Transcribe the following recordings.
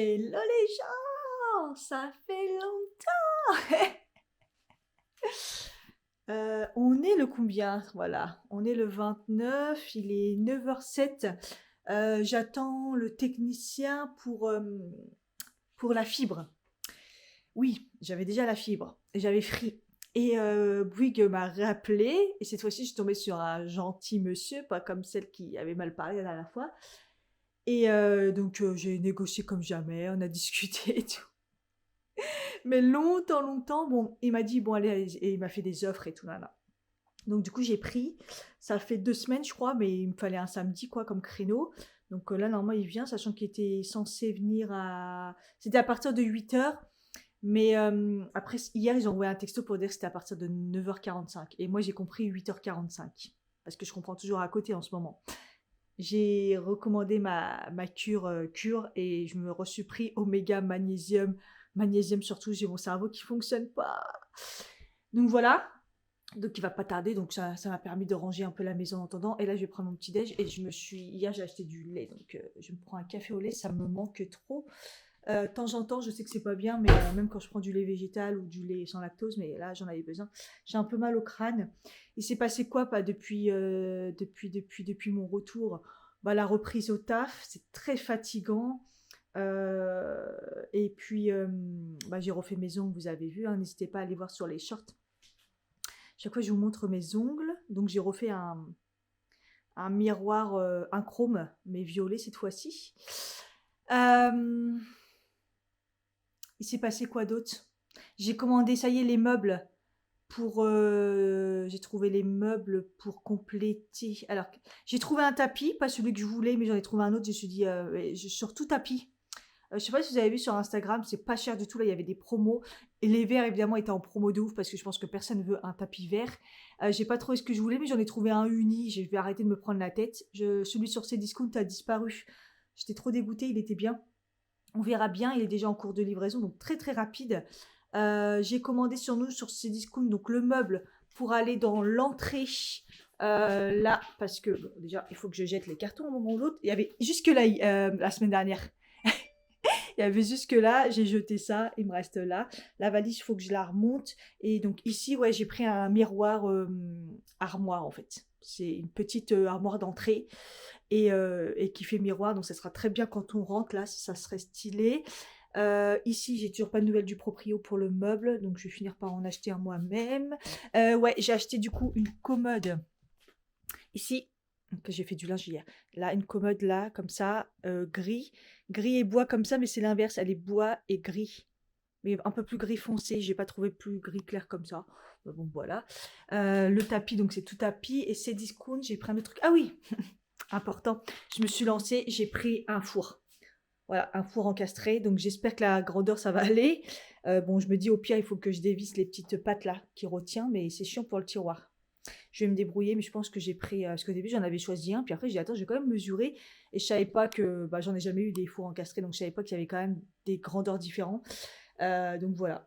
Hello les gens, ça fait longtemps. On est le combien? Voilà, on est le 29, il est 9h07. J'attends le technicien pour la fibre. Oui, j'avais déjà la fibre, et j'avais Free. Et Bouygues m'a rappelé, et cette fois-ci, je suis tombée sur un gentil monsieur, pas comme celle qui avait mal parlé la dernière fois. Et donc, j'ai négocié comme jamais, on a discuté et tout. Mais longtemps, longtemps, bon, il m'a dit, bon, allez, allez, et il m'a fait des offres et tout, là, là. Donc, du coup, j'ai pris, ça fait 2 semaines, je crois, mais il me fallait un samedi, quoi, comme créneau. Donc là, normalement, il vient, sachant qu'il était censé venir à... C'était à partir de 8h, mais après, hier, ils ont envoyé un texto pour dire que c'était à partir de 9h45. Et moi, j'ai compris 8h45, parce que je comprends toujours à côté en ce moment. J'ai recommandé ma cure et je me suis pris oméga magnésium. Magnésium surtout, j'ai mon cerveau qui fonctionne pas. Donc voilà, donc il va pas tarder, donc ça m'a permis de ranger un peu la maison en attendant. Et là, je vais prendre mon petit déj et hier j'ai acheté du lait, donc je me prends un café au lait, ça me manque trop. De temps en temps, je sais que c'est pas bien, mais même quand je prends du lait végétal ou du lait sans lactose, mais là j'en avais besoin. J'ai un peu mal au crâne. Il s'est passé quoi pas depuis mon retour? Bah, la reprise au taf, c'est très fatigant. Et puis bah, j'ai refait mes ongles, vous avez vu, hein, n'hésitez pas à aller voir sur les shorts. Chaque fois je vous montre mes ongles, donc j'ai refait un miroir, un chrome, mais violet cette fois-ci. Euh, Il s'est passé quoi d'autre? J'ai commandé, ça y est, les meubles pour. J'ai trouvé les meubles pour compléter. Alors, j'ai trouvé un tapis, pas celui que je voulais, mais j'en ai trouvé un autre. Je me suis dit, sur tout tapis. Je sais pas si vous avez vu sur Instagram, c'est pas cher du tout. Là, il y avait des promos. Et les verts, évidemment, étaient en promo de ouf parce que je pense que personne veut un tapis vert. J'ai pas trouvé ce que je voulais, mais j'en ai trouvé un uni. Je vais arrêter de me prendre la tête. Celui sur Cdiscount a disparu. J'étais trop dégoûtée, il était bien. On verra bien, il est déjà en cours de livraison, donc très très rapide. J'ai commandé sur Cdiscount donc le meuble pour aller dans l'entrée là, parce que bon, déjà il faut que je jette les cartons un moment ou l'autre. Il y avait jusque là la semaine dernière. Il y avait jusque là, j'ai jeté ça, il me reste là. La valise, il faut que je la remonte. Et donc ici, ouais, j'ai pris un miroir armoire en fait. C'est une petite armoire d'entrée et qui fait miroir, donc ça sera très bien quand on rentre là, ça serait stylé. Ici, j'ai toujours pas de nouvelles du proprio pour le meuble, donc je vais finir par en acheter un moi-même. Ouais, j'ai acheté du coup une commode ici, que j'ai fait du linge hier. Là, une commode là, comme ça, gris et bois comme ça, mais c'est l'inverse, elle est bois et gris. Mais un peu plus gris foncé, j'ai pas trouvé plus gris clair comme ça. Bon, voilà. Le tapis, donc c'est tout tapis. Et c'est discount, j'ai pris un autre truc. Ah oui, important. Je me suis lancée, j'ai pris un four. Voilà, un four encastré. Donc j'espère que la grandeur, ça va aller. Bon, je me dis au pire, il faut que je dévisse les petites pattes là qui retient, mais c'est chiant pour le tiroir. Je vais me débrouiller, mais je pense que j'ai pris. Parce qu'au début, j'en avais choisi un, puis après, j'ai dit attends, je vais quand même mesurer. Et je savais pas que. Bah, j'en ai jamais eu des fours encastrés, donc je savais pas qu'il y avait quand même des grandeurs différentes. Donc voilà.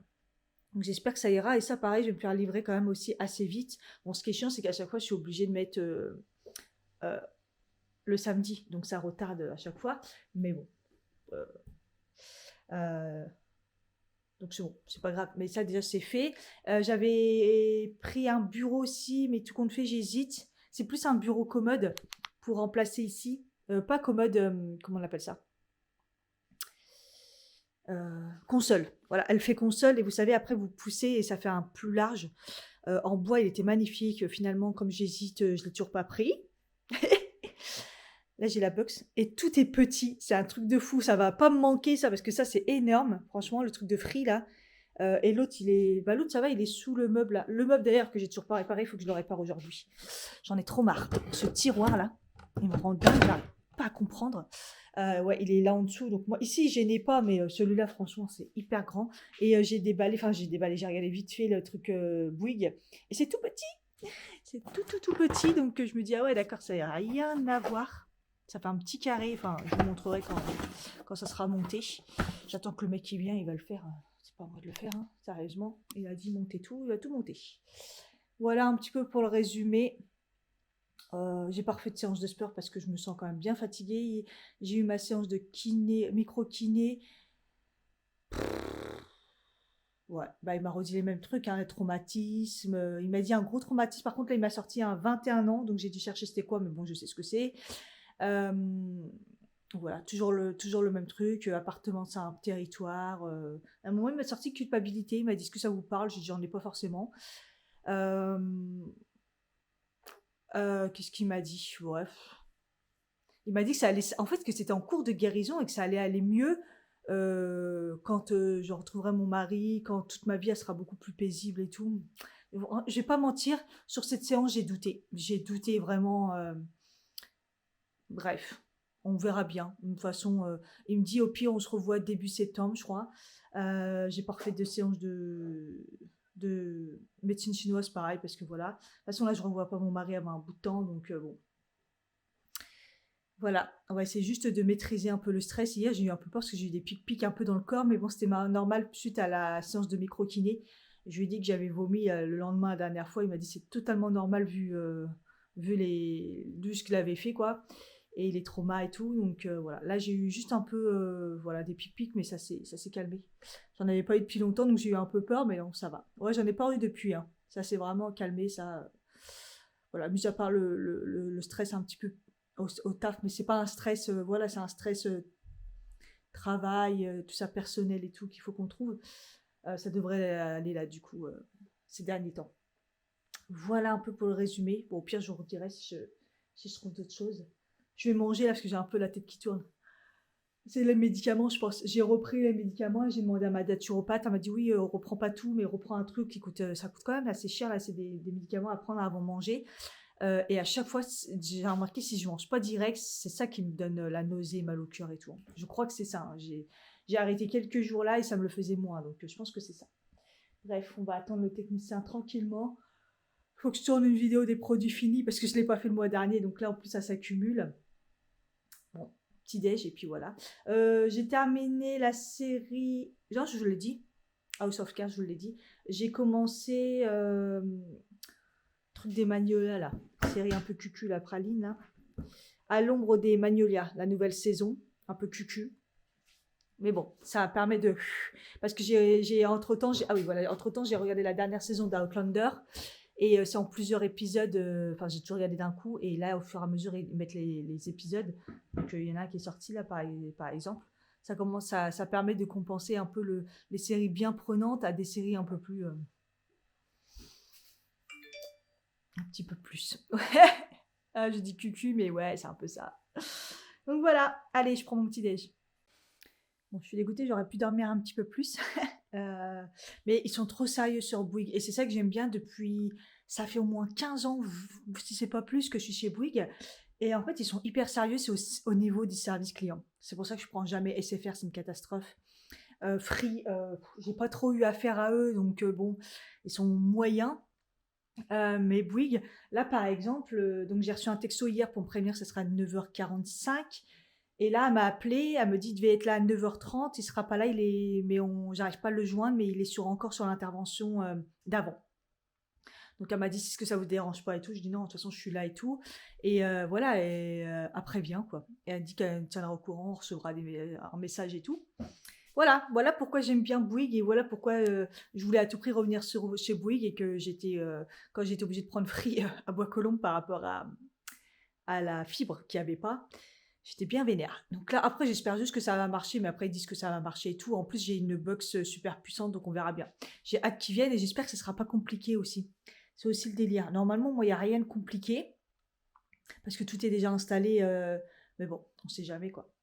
Donc j'espère que ça ira. Et ça, pareil, je vais me faire livrer quand même aussi assez vite. Bon, ce qui est chiant, c'est qu'à chaque fois, je suis obligée de mettre euh, le samedi. Donc ça retarde à chaque fois. Mais bon. Euh, euh, donc c'est bon, c'est pas grave. Mais ça, déjà, c'est fait. J'avais pris un bureau aussi, mais tout compte fait, j'hésite. C'est plus un bureau commode pour remplacer ici. Pas commode, comment on appelle ça? Console. Voilà, elle fait console et vous savez, après vous poussez et ça fait un plus large. En bois, il était magnifique. Finalement, comme j'hésite, je l'ai toujours pas pris. Là, j'ai la box et tout est petit. C'est un truc de fou. Ça va pas me manquer, ça, parce que ça, c'est énorme. Franchement, le truc de Free, là. Et l'autre, il est. Bah, l'autre, ça va, il est sous le meuble, là. Le meuble, d'ailleurs, que j'ai toujours pas réparé, il faut que je le répare aujourd'hui. J'en ai trop marre. Ce tiroir, là, il me rend dingue, j'arrive pas à comprendre. Ouais, il est là en dessous. Donc, moi, ici, je n'ai pas, mais celui-là, franchement, c'est hyper grand. Et j'ai regardé vite fait le truc Bouygues. Et c'est tout petit. C'est tout petit. Donc, je me dis, ah ouais, d'accord, ça n'a rien à voir. Ça fait un petit carré. Enfin, je vous montrerai quand ça sera monté. J'attends que le mec qui vient, il va le faire. C'est pas à moi de le faire, hein, sérieusement. Il a dit monter tout, il va tout monter. Voilà un petit peu pour le résumé. J'ai pas refait de séance de sport parce que je me sens quand même bien fatiguée. J'ai eu ma séance de kiné, micro-kiné. Ouais, bah, il m'a redit les mêmes trucs, hein, les traumatismes. Il m'a dit un gros traumatisme. Par contre, là, il m'a sorti un 21 ans, donc j'ai dû chercher c'était quoi, mais bon, je sais ce que c'est. Euh, voilà, toujours le même truc. Appartement, c'est un territoire. À un moment, il m'a sorti culpabilité. Il m'a dit, est-ce que ça vous parle? J'ai dit, j'en ai pas forcément. Euh, qu'est-ce qu'il m'a dit? Bref. Il m'a dit que ça allait, en fait, que c'était en cours de guérison et que ça allait aller mieux quand je retrouverai mon mari, quand toute ma vie elle sera beaucoup plus paisible et tout. Je vais pas mentir, sur cette séance j'ai douté. J'ai douté vraiment. Bref, on verra bien. De toute façon, il me dit au pire on se revoit début septembre, je crois. J'ai pas refait de séance de médecine chinoise pareil parce que voilà. De toute façon là je revois pas mon mari avant un bout de temps donc bon. Voilà, on va essayer juste de maîtriser un peu le stress. Hier, j'ai eu un peu peur parce que j'ai eu des pics un peu dans le corps, mais bon, c'était normal suite à la séance de micro-kiné. Je lui ai dit que j'avais vomi le lendemain la dernière fois. Il m'a dit c'est totalement normal vu ce qu'il avait fait, quoi. Et les traumas et tout. Donc voilà, là j'ai eu juste un peu voilà, des pics, mais ça s'est calmé. J'en avais pas eu depuis longtemps, donc j'ai eu un peu peur, mais non, ça va. Ouais, j'en ai pas eu depuis, hein. Ça s'est vraiment calmé, ça. Voilà, mis à part le stress un petit peu au taf, mais c'est pas un stress, voilà, c'est un stress travail, tout ça personnel et tout qu'il faut qu'on trouve. Ça devrait aller là, du coup, ces derniers temps. Voilà un peu pour le résumé. Bon, au pire, je vous redirai si je trouve d'autres choses. Je vais manger là parce que j'ai un peu la tête qui tourne. C'est les médicaments, je pense. J'ai repris les médicaments et j'ai demandé à ma naturopathe. Elle m'a dit oui, reprends pas tout, mais reprends un truc qui coûte, ça coûte quand même assez cher. Là, c'est des médicaments à prendre avant de manger. Et à chaque fois, j'ai remarqué si je mange pas direct, c'est ça qui me donne la nausée, mal au cœur et tout. Je crois que c'est ça, hein. J'ai arrêté quelques jours là et ça me le faisait moins, donc je pense que c'est ça. Bref, on va attendre le technicien tranquillement. Faut que je tourne une vidéo des produits finis parce que je l'ai pas fait le mois dernier, donc là en plus ça s'accumule. Bon, petit déj et puis voilà. J'ai terminé la série. Genre, je vous l'ai dit. House of Cards, je vous l'ai dit. J'ai commencé truc des Magnolias là, série un peu cucu la praline là. À l'ombre des Magnolias, la nouvelle saison, un peu cucu. Mais bon, ça permet de parce que j'ai entre-temps ah oui voilà, entre-temps j'ai regardé la dernière saison d'Outlander et c'est en plusieurs épisodes enfin j'ai toujours regardé d'un coup et là au fur et à mesure ils mettent les épisodes. Donc il y en a un qui est sorti là par exemple. Ça permet de compenser un peu les séries bien prenantes à des séries un peu plus un petit peu plus. Ah, je dis cucu, mais ouais, c'est un peu ça. Donc voilà, allez, je prends mon petit déj. Bon, je suis dégoûtée, j'aurais pu dormir un petit peu plus. Mais ils sont trop sérieux sur Bouygues. Et c'est ça que j'aime bien depuis. Ça fait au moins 15 ans, si c'est pas plus, que je suis chez Bouygues. Et en fait, ils sont hyper sérieux, c'est au niveau du service client. C'est pour ça que je prends jamais SFR, c'est une catastrophe. Free, j'ai pas trop eu affaire à eux, donc bon, ils sont moyens. Mais Bouygues, là par exemple, donc j'ai reçu un texto hier pour me prévenir que ce sera à 9h45. Et là, elle m'a appelé, elle me dit, il devait être là à 9h30, il sera pas là, j'arrive pas à le joindre, mais il est encore sur l'intervention d'avant. Donc elle m'a dit, est-ce que ça vous dérange pas et tout. Je dis non, de toute façon, je suis là et tout. Et voilà, et après vient quoi. Et elle dit qu'elle me tiendra au courant, on recevra un message et tout. Voilà pourquoi j'aime bien Bouygues et voilà pourquoi je voulais à tout prix revenir chez Bouygues et que quand j'étais obligée de prendre Free à Bois-Colombes par rapport à la fibre qu'il n'y avait pas, j'étais bien vénère. Donc là, après, j'espère juste que ça va marcher, mais après, ils disent que ça va marcher et tout. En plus, j'ai une box super puissante, donc on verra bien. J'ai hâte qu'ils viennent et j'espère que ce ne sera pas compliqué aussi. C'est aussi le délire. Normalement, moi, il n'y a rien de compliqué parce que tout est déjà installé, mais bon, on ne sait jamais quoi.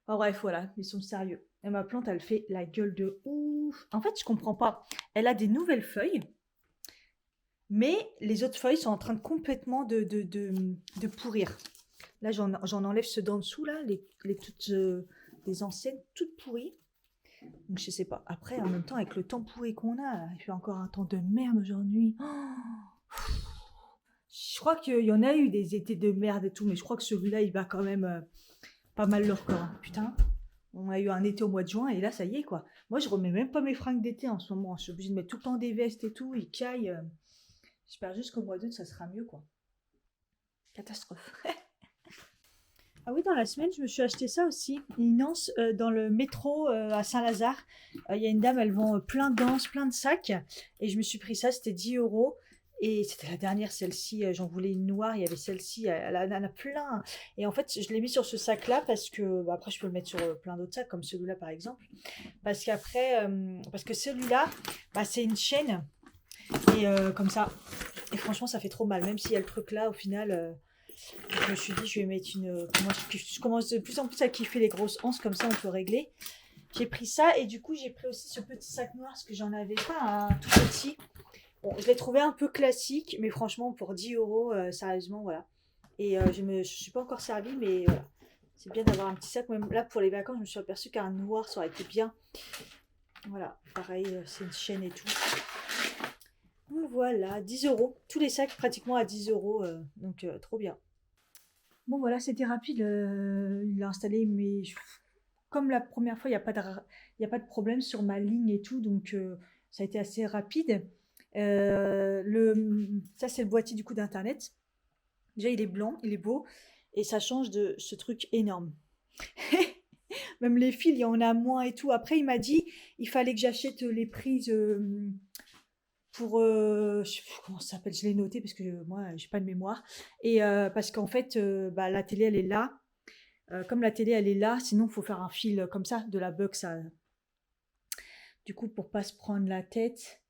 Enfin, bref, voilà, ils sont sérieux. Et ma plante, elle fait la gueule de ouf. En fait, je comprends pas. Elle a des nouvelles feuilles, mais les autres feuilles sont en train de complètement de pourrir. Là, j'en enlève ceux d'en dessous, là, les toutes, les anciennes, toutes pourries. Donc, je sais pas. Après, en même temps, avec le temps pourri qu'on a, il fait encore un temps de merde aujourd'hui. Oh, je crois qu'il y en a eu des étés de merde et tout, mais je crois que celui-là, il va quand même pas mal leur corps. Putain. On a eu un été au mois de juin et là, ça y est, quoi. Moi, je remets même pas mes fringues d'été en ce moment. Je suis obligée de mettre tout le temps des vestes et tout. Ils caillent. J'espère juste qu'au mois d'août, ça sera mieux, quoi. Catastrophe. Ah oui, dans la semaine, je me suis acheté ça aussi. Une anse dans le métro à Saint-Lazare. Il y a une dame, elle vend plein d'anses, plein de sacs. Et je me suis pris ça, c'était 10 euros. Et c'était la dernière, celle-ci. J'en voulais une noire, il y avait celle-ci, elle en a plein. Et en fait, je l'ai mis sur ce sac-là parce que, bah, après, je peux le mettre sur plein d'autres sacs, comme celui-là par exemple. Parce qu'après, parce que celui-là, bah, c'est une chaîne. Et comme ça. Et franchement, ça fait trop mal. Même s'il y a le truc là, au final. Je me suis dit, je vais mettre une. Je commence de plus en plus à kiffer les grosses anses, comme ça on peut régler. J'ai pris ça et du coup j'ai pris aussi ce petit sac noir parce que j'en avais pas un tout petit. Bon, je l'ai trouvé un peu classique, mais franchement pour 10 euros, sérieusement, voilà. Et je suis pas encore servie, mais voilà. C'est bien d'avoir un petit sac. Même là pour les vacances, je me suis aperçue qu'un noir ça aurait été bien. Voilà, pareil, c'est une chaîne et tout. Donc voilà, 10 euros. Tous les sacs pratiquement à 10 euros, donc trop bien. Bon voilà, c'était rapide, il l'a installé, mais comme la première fois, il y a pas de problème sur ma ligne et tout, donc ça a été assez rapide. Ça, c'est le boîtier du coup d'internet. Déjà, il est blanc, il est beau, et ça change de ce truc énorme. Même les fils, il y en a moins et tout. Après, il m'a dit, il fallait que j'achète les prises pour, je sais plus comment ça s'appelle, je l'ai noté parce que moi, j'ai pas de mémoire. Et parce qu'en fait, bah, la télé, elle est là. Comme la télé, elle est là, sinon, il faut faire un fil comme ça, de la box à. Du coup, pour pas se prendre la tête,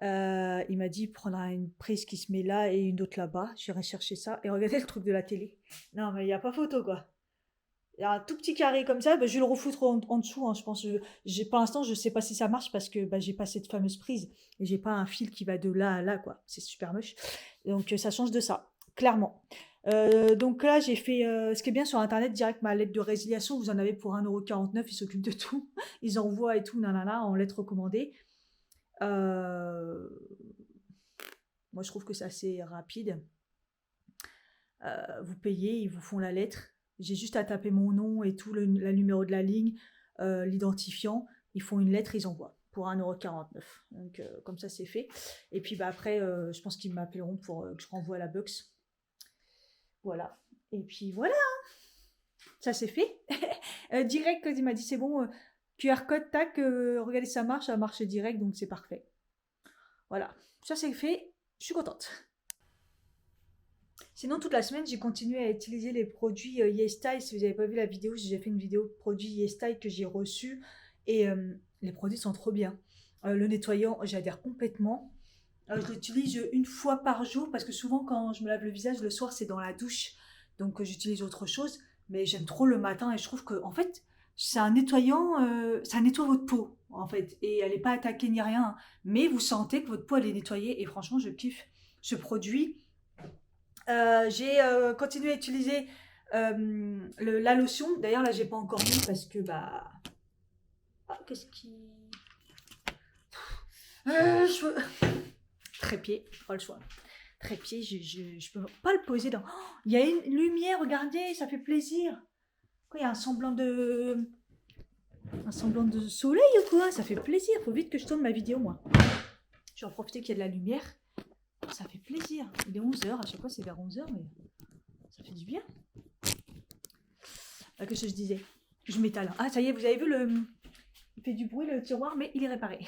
il m'a dit il prendra une prise qui se met là et une autre là-bas. J'irai chercher ça. Et regardez le truc de la télé. Non, mais il n'y a pas photo, quoi. Il y a un tout petit carré comme ça, bah, je vais le refoutre en dessous, hein, je pense. Pour l'instant, je sais pas si ça marche parce que bah, j'ai pas cette fameuse prise et j'ai pas un fil qui va de là à là, quoi. C'est super moche. Donc ça change de ça, clairement. Donc là, j'ai fait ce qui est bien sur internet, direct ma lettre de résiliation, vous en avez pour 1,49 €, ils s'occupent de tout. Ils envoient et tout, nanana, en lettre recommandée. Euh, Moi, je trouve que c'est assez rapide. Vous payez, ils vous font la lettre. J'ai juste à taper mon nom et tout, le numéro de la ligne, l'identifiant. Ils font une lettre, ils envoient pour 1,49 €. Donc, comme ça, c'est fait. Et puis, bah, après, je pense qu'ils m'appelleront pour que je renvoie la box. Voilà. Et puis, voilà, ça c'est fait. Direct, il m'a dit c'est bon, QR code, tac, regardez, ça marche direct, donc c'est parfait. Voilà, ça c'est fait, je suis contente. Sinon, toute la semaine, j'ai continué à utiliser les produits YesStyle. Si vous n'avez pas vu la vidéo, j'ai fait une vidéo produits YesStyle que j'ai reçu. Et les produits sont trop bien. Le nettoyant, j'adhère complètement. Je l'utilise une fois par jour parce que souvent, quand je me lave le visage le soir, c'est dans la douche. Donc, j'utilise autre chose. Mais j'aime trop le matin et je trouve que, en fait, c'est un nettoyant, ça nettoie votre peau, en fait. Et elle n'est pas attaquée ni rien, hein. Mais vous sentez que votre peau, elle est nettoyée. Et franchement, je kiffe ce produit. J'ai continué à utiliser la lotion. D'ailleurs, là, j'ai pas encore mis parce que bah. Ah, qu'est-ce qui. Je... Trépied, pas le choix. Trépied, je peux pas le poser dans. Oh, il y a une lumière, regardez, ça fait plaisir. Quoi, il y a un semblant de. Un semblant de soleil ou quoi? Ça fait plaisir. Faut vite que je tourne ma vidéo, moi. Je vais en profiter qu'il y a de la lumière. Ça fait plaisir. Il est 11 h, à chaque fois c'est vers 11 h, mais ça fait du bien. Qu'est-ce que je disais? Je m'étale. Ah, ça y est, vous avez vu il fait du bruit le tiroir, mais il est réparé.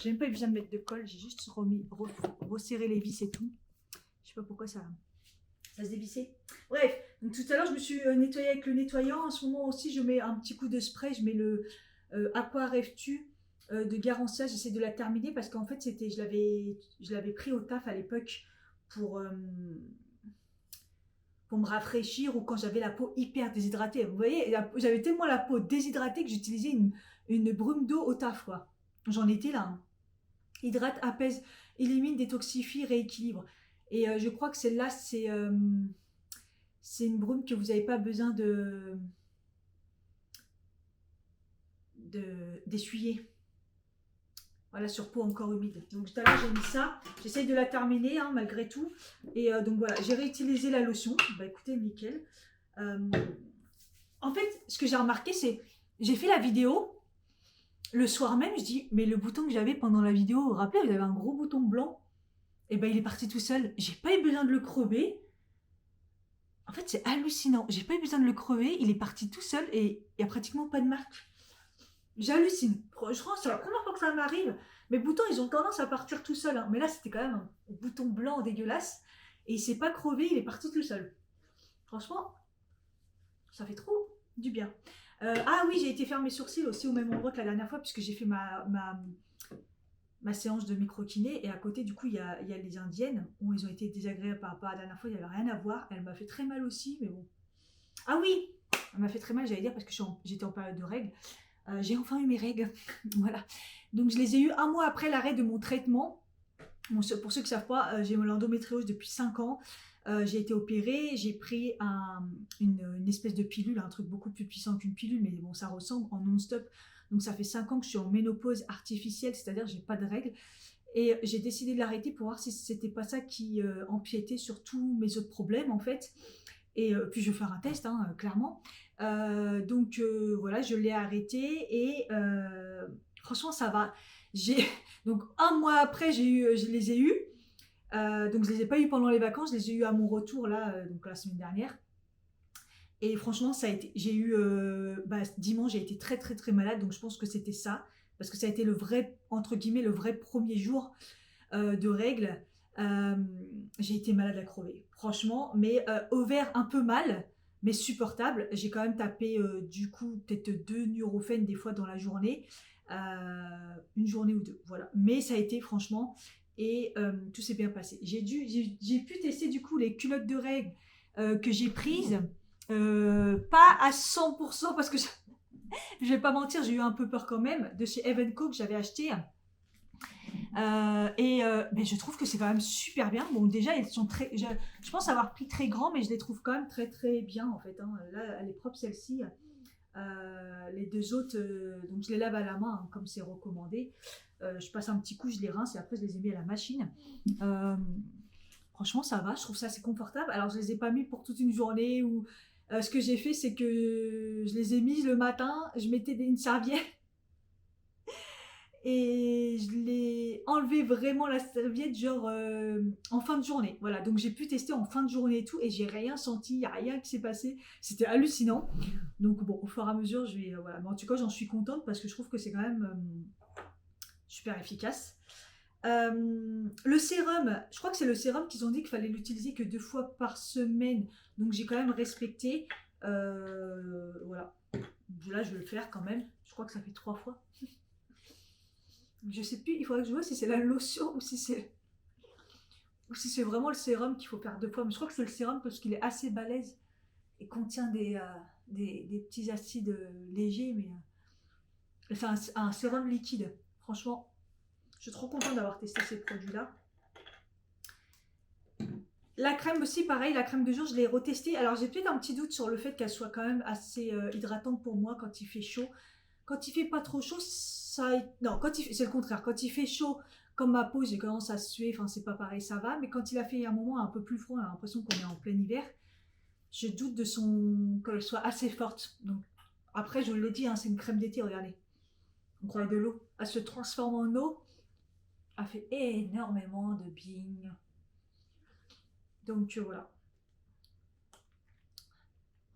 J'ai même pas eu besoin de mettre de colle, j'ai juste resserré les vis et tout. Je sais pas pourquoi ça se dévissait. Bref, donc tout à l'heure, je me suis nettoyée avec le nettoyant. En ce moment aussi, je mets un petit coup de spray. Je mets le Aqua Ref-Tu de Garancia. J'essaie de la terminer parce qu'en fait, je l'avais pris au taf à l'époque pour me rafraîchir ou quand j'avais la peau hyper déshydratée. Vous voyez, j'avais tellement la peau déshydratée que j'utilisais une brume d'eau au taf, quoi. J'en étais là, hein. Hydrate, apaise, élimine, détoxifie, rééquilibre. Et je crois que celle-là, c'est une brume que vous n'avez pas besoin d'essuyer. Voilà, sur peau encore humide. Donc tout à l'heure, j'ai mis ça. J'essaye de la terminer, hein, malgré tout. Et donc voilà, j'ai réutilisé la lotion. Bah écoutez, nickel. En fait, ce que j'ai remarqué, c'est j'ai fait la vidéo. Le soir même, je dis, mais le bouton que j'avais pendant la vidéo, vous vous rappelez, vous avez un gros bouton blanc. Et ben il est parti tout seul. J'ai pas eu besoin de le crever. En fait, c'est hallucinant. J'ai pas eu besoin de le crever. Il est parti tout seul et il n'y a pratiquement pas de marque. J'hallucine. Franchement, c'est la première fois que ça m'arrive. Mes boutons, ils ont tendance à partir tout seuls, hein. Mais là, c'était quand même un bouton blanc dégueulasse. Et il s'est pas crevé, il est parti tout seul. Franchement, ça fait trop du bien. Ah oui, j'ai été faire mes sourcils aussi au même endroit que la dernière fois, puisque j'ai fait ma séance de micro-kiné. Et à côté, du coup, il y a les indiennes, où ils ont été désagréables par rapport à la dernière fois. Il n'y avait rien à voir. Elle m'a fait très mal aussi, mais bon. Ah oui, elle m'a fait très mal, j'allais dire, parce que j'étais en période de règles. J'ai enfin eu mes règles. Voilà. Donc, je les ai eues un mois après l'arrêt de mon traitement. Bon, pour ceux qui ne savent pas, j'ai l'endométriose depuis 5 ans. J'ai été opérée, j'ai pris une espèce de pilule, un truc beaucoup plus puissant qu'une pilule, mais bon, ça ressemble en non-stop. Donc ça fait 5 ans que je suis en ménopause artificielle, c'est-à-dire que j'ai pas de règles. Et j'ai décidé de l'arrêter pour voir si c'était pas ça qui empiétait sur tous mes autres problèmes en fait. Et puis je vais faire un test, hein, clairement. Donc voilà, je l'ai arrêté et franchement ça va. Donc un mois après, je les ai eus. Donc je les ai pas eus pendant les vacances, je les ai eus à mon retour là, donc la semaine dernière. Et franchement, dimanche, j'ai été très très très malade, donc je pense que c'était ça, parce que ça a été le vrai, entre guillemets, le vrai premier jour de règles. Euh, j'ai été malade à crever, franchement, mais ovaire un peu mal, mais supportable. J'ai quand même tapé du coup peut-être 2 Nurofen des fois dans la journée, une journée ou deux, voilà. Mais ça a été franchement, et tout s'est bien passé. J'ai pu tester du coup les culottes de règles que j'ai prises, pas à 100% parce que je vais pas mentir, j'ai eu un peu peur quand même, de chez Evenco que j'avais acheté. Mais je trouve que c'est quand même super bien. Bon, déjà, ils sont très. Je pense avoir pris très grand, mais je les trouve quand même très très bien en fait, hein. Là, elle est propre celle-ci. Les deux autres, donc je les lave à la main, hein, comme c'est recommandé. Je passe un petit coup, je les rince et après je les ai mis à la machine. Franchement, ça va, je trouve ça assez confortable. Alors, je les ai pas mis pour toute une journée ou. Ce que j'ai fait, c'est que je les ai mis le matin, je mettais une serviette et je l'ai enlevé vraiment la serviette genre en fin de journée. Voilà, donc j'ai pu tester en fin de journée et tout et j'ai rien senti, il n'y a rien qui s'est passé. C'était hallucinant. Donc bon, au fur et à mesure, je vais voilà. Mais en tout cas, j'en suis contente parce que je trouve que c'est quand même super efficace. Le sérum, je crois que c'est le sérum qu'ils ont dit qu'il fallait l'utiliser que 2 fois par semaine. Donc j'ai quand même respecté. Voilà. Là, je vais le faire quand même. Je crois que ça fait 3 fois. Je sais plus, il faudrait que je vois si c'est la lotion ou si c'est vraiment le sérum qu'il faut faire 2 fois. Mais je crois que c'est le sérum parce qu'il est assez balèze et contient des petits acides légers. Mais c'est un sérum liquide. Franchement, je suis trop contente d'avoir testé ces produits-là. La crème aussi, pareil, la crème de jour, je l'ai retestée. Alors j'ai peut-être un petit doute sur le fait qu'elle soit quand même assez hydratante pour moi quand il fait chaud. Quand il fait pas trop chaud, non, c'est le contraire. Quand il fait chaud, comme ma peau, j'ai commencé à suer, enfin c'est pas pareil, ça va. Mais quand il a fait un moment un peu plus froid, on a l'impression qu'on est en plein hiver, je doute qu'elle soit assez forte. Donc après, je vous l'ai dit, hein, c'est une crème d'été, regardez. On croirait de l'eau. Elle se transforme en eau. Elle fait énormément de bien. Donc voilà.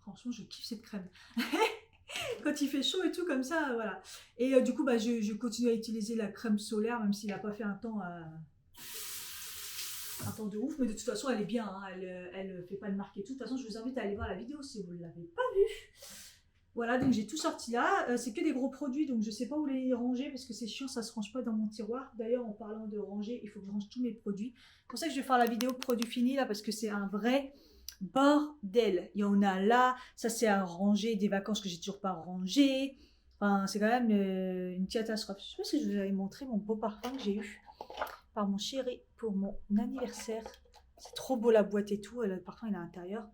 Franchement, je kiffe cette crème. Quand il fait chaud et tout comme ça, voilà. Et du coup, je continue à utiliser la crème solaire, même s'il n'a pas fait un temps de ouf. Mais de toute façon, elle est bien, hein. Elle fait pas de marque et tout. De toute façon, je vous invite à aller voir la vidéo si vous ne l'avez pas vue. Voilà, donc j'ai tout sorti là. C'est que des gros produits, donc je sais pas où les ranger parce que c'est chiant, ça se range pas dans mon tiroir. D'ailleurs, en parlant de ranger, il faut que je range tous mes produits. C'est pour ça que je vais faire la vidéo produit fini là, parce que c'est un vrai bordel. Il y en a là, ça c'est à ranger, des vacances que j'ai toujours pas rangées. Enfin, c'est quand même une catastrophe. Je sais pas si je vous avais montré mon beau parfum que j'ai eu par mon chéri pour mon anniversaire. C'est trop beau la boîte et tout, le parfum il est à l'intérieur.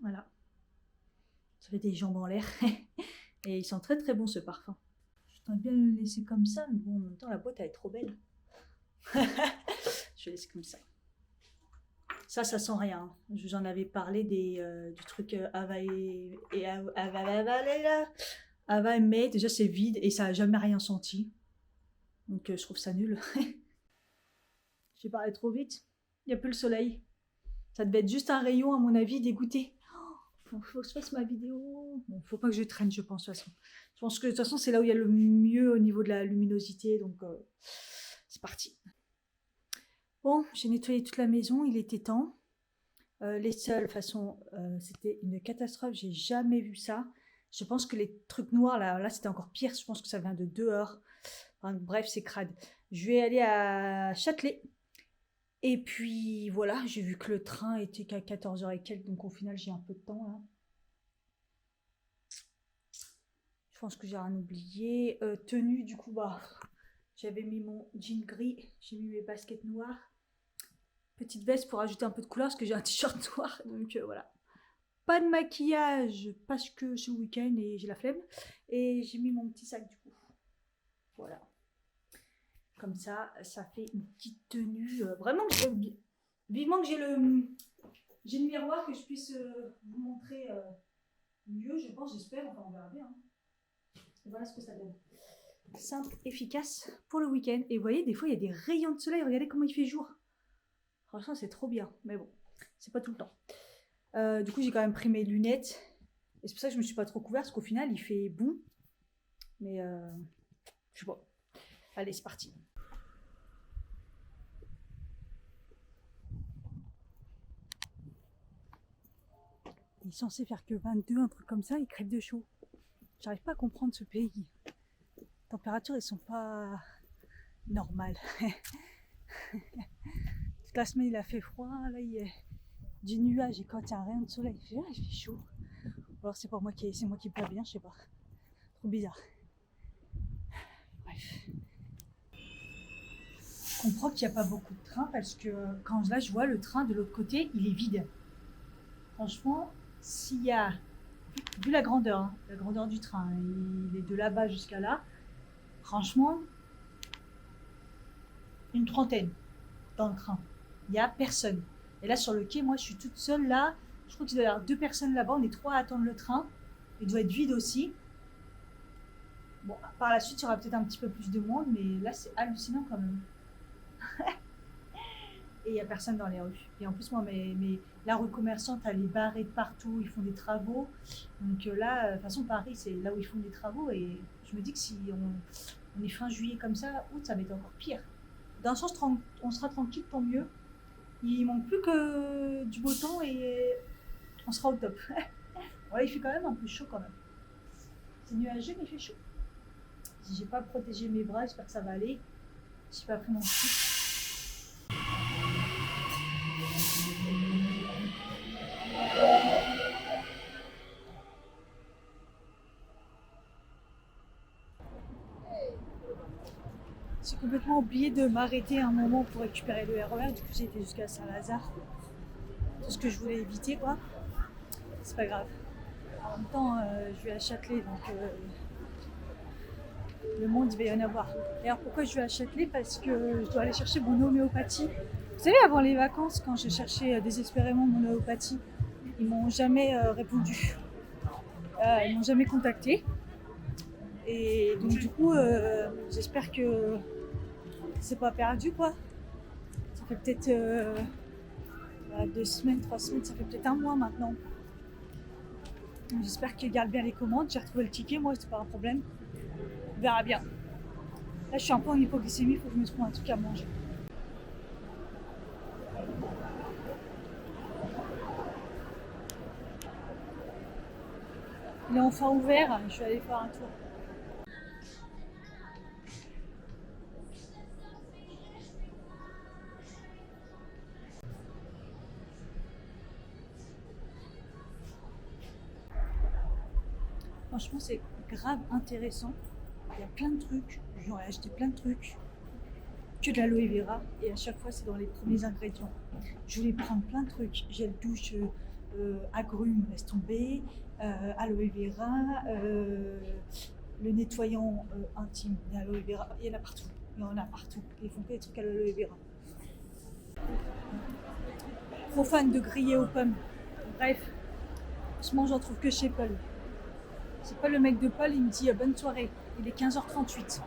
Voilà. Ça fait des jambes en l'air. Et il sent très très bon ce parfum. Je tente bien de le laisser comme ça, mais bon, en même temps, la boîte elle est trop belle. Je vais laisser comme ça. Ça sent rien. Je vous en avais parlé du truc Ava et May. Déjà, c'est vide et ça n'a jamais rien senti. Donc, je trouve ça nul. J'ai parlé trop vite. Il n'y a plus le soleil. Ça devait être juste un rayon, à mon avis, dégoûté. Oh, faut que je fasse ma vidéo. Bon, faut pas que je traîne, je pense, de toute façon. Je pense que de toute façon, c'est là où il y a le mieux au niveau de la luminosité, donc c'est parti. Bon, j'ai nettoyé toute la maison, il était temps. Les sols, de toute façon, c'était une catastrophe, j'ai jamais vu ça. Je pense que les trucs noirs, là c'était encore pire, je pense que ça vient de dehors. Enfin, bref, c'est crade. Je vais aller à Châtelet. Et puis voilà, j'ai vu que le train était qu'à 14h et quelques, donc au final j'ai un peu de temps là. Je pense que j'ai rien oublié. Tenue, du coup, bah, j'avais mis mon jean gris, j'ai mis mes baskets noires. Petite veste pour ajouter un peu de couleur parce que j'ai un t-shirt noir, donc voilà. Pas de maquillage parce que c'est le week-end et j'ai la flemme. Et j'ai mis mon petit sac du coup. Voilà. Comme ça fait une petite tenue. Vraiment, vivement que j'ai le miroir que je puisse vous montrer mieux, je pense, j'espère. Enfin, on verra bien. Hein. Et voilà ce que ça donne. Simple, efficace pour le week-end. Et vous voyez, des fois, il y a des rayons de soleil. Regardez comment il fait jour. Franchement, c'est trop bien. Mais bon, c'est pas tout le temps. Du coup, j'ai quand même pris mes lunettes. Et c'est pour ça que je me suis pas trop couverte, parce qu'au final, il fait bon. Mais je sais pas. Allez, c'est parti. Il est censé faire que 22, un truc comme ça, il crève de chaud. J'arrive pas à comprendre ce pays. Les températures, elles sont pas normales. Toute la semaine, il a fait froid. Là, il y a du nuage. Et quand il y a un rayon de soleil, il fait chaud. Ou alors c'est moi qui pas bien, je sais pas. Trop bizarre. Bref. Je comprends qu'il n'y a pas beaucoup de trains parce que quand là, je vois le train de l'autre côté, il est vide. Franchement, s'il y a, vu la grandeur du train, il est de là-bas jusqu'à là, franchement, une trentaine dans le train. Il n'y a personne. Et là, sur le quai, moi, je suis toute seule là. Je crois qu'il doit y avoir 2 personnes là-bas. On est 3 à attendre le train. Il doit être vide aussi. Bon, par la suite, il y aura peut-être un petit peu plus de monde, mais là, c'est hallucinant quand même. Et il n'y a personne dans les rues. Et en plus, moi, la rue commerçante, elle est barrée de partout, ils font des travaux. Donc là, de toute façon, Paris, c'est là où ils font des travaux. Et je me dis que si on est fin juillet comme ça, août, ça va être encore pire. D'un sens, on sera tranquille, tant mieux. Il manque plus que du beau temps et on sera au top. Ouais, il fait quand même un peu chaud quand même. C'est nuageux, mais il fait chaud. Si j'ai pas protégé mes bras, j'espère que ça va aller. J'ai pas pris mon stick. J'ai complètement oublié de m'arrêter un moment pour récupérer le RER. Du coup, j'ai été jusqu'à Saint-Lazare. Tout ce que je voulais éviter, quoi. C'est pas grave. En même temps, je vais à Châtelet, donc le monde, il va y en avoir. D'ailleurs, pourquoi je vais à Châtelet? Parce que je dois aller chercher mon homéopathie. Vous savez, avant les vacances, quand j'ai cherché désespérément mon homéopathie, ils m'ont jamais répondu. Ils m'ont jamais contacté. Et donc, du coup, j'espère que c'est pas perdu, quoi. Ça fait peut-être 2 semaines, 3 semaines, ça fait peut-être 1 mois maintenant. Donc, j'espère qu'ils gardent bien les commandes. J'ai retrouvé le ticket, moi, c'est pas un problème. On verra bien. Là, je suis un peu en hypoglycémie, il faut que je me trouve un truc à manger. Il est enfin ouvert, je vais aller faire un tour. Franchement, c'est grave intéressant. Il y a plein de trucs. J'aurais acheté plein de trucs. Que de l'aloe vera. Et à chaque fois, c'est dans les premiers ingrédients. Je voulais prendre plein de trucs. Gel douche, agrumes, laisse tomber. Aloe vera. Le nettoyant intime d'aloe vera. Il y en a partout. Il y en a partout. Ils font que des trucs à l'aloe vera. Trop fan de grillé aux pommes. Bref. Franchement, j'en trouve que chez Paul. C'est pas le mec de Paul, il me dit bonne soirée. Il est 15h38.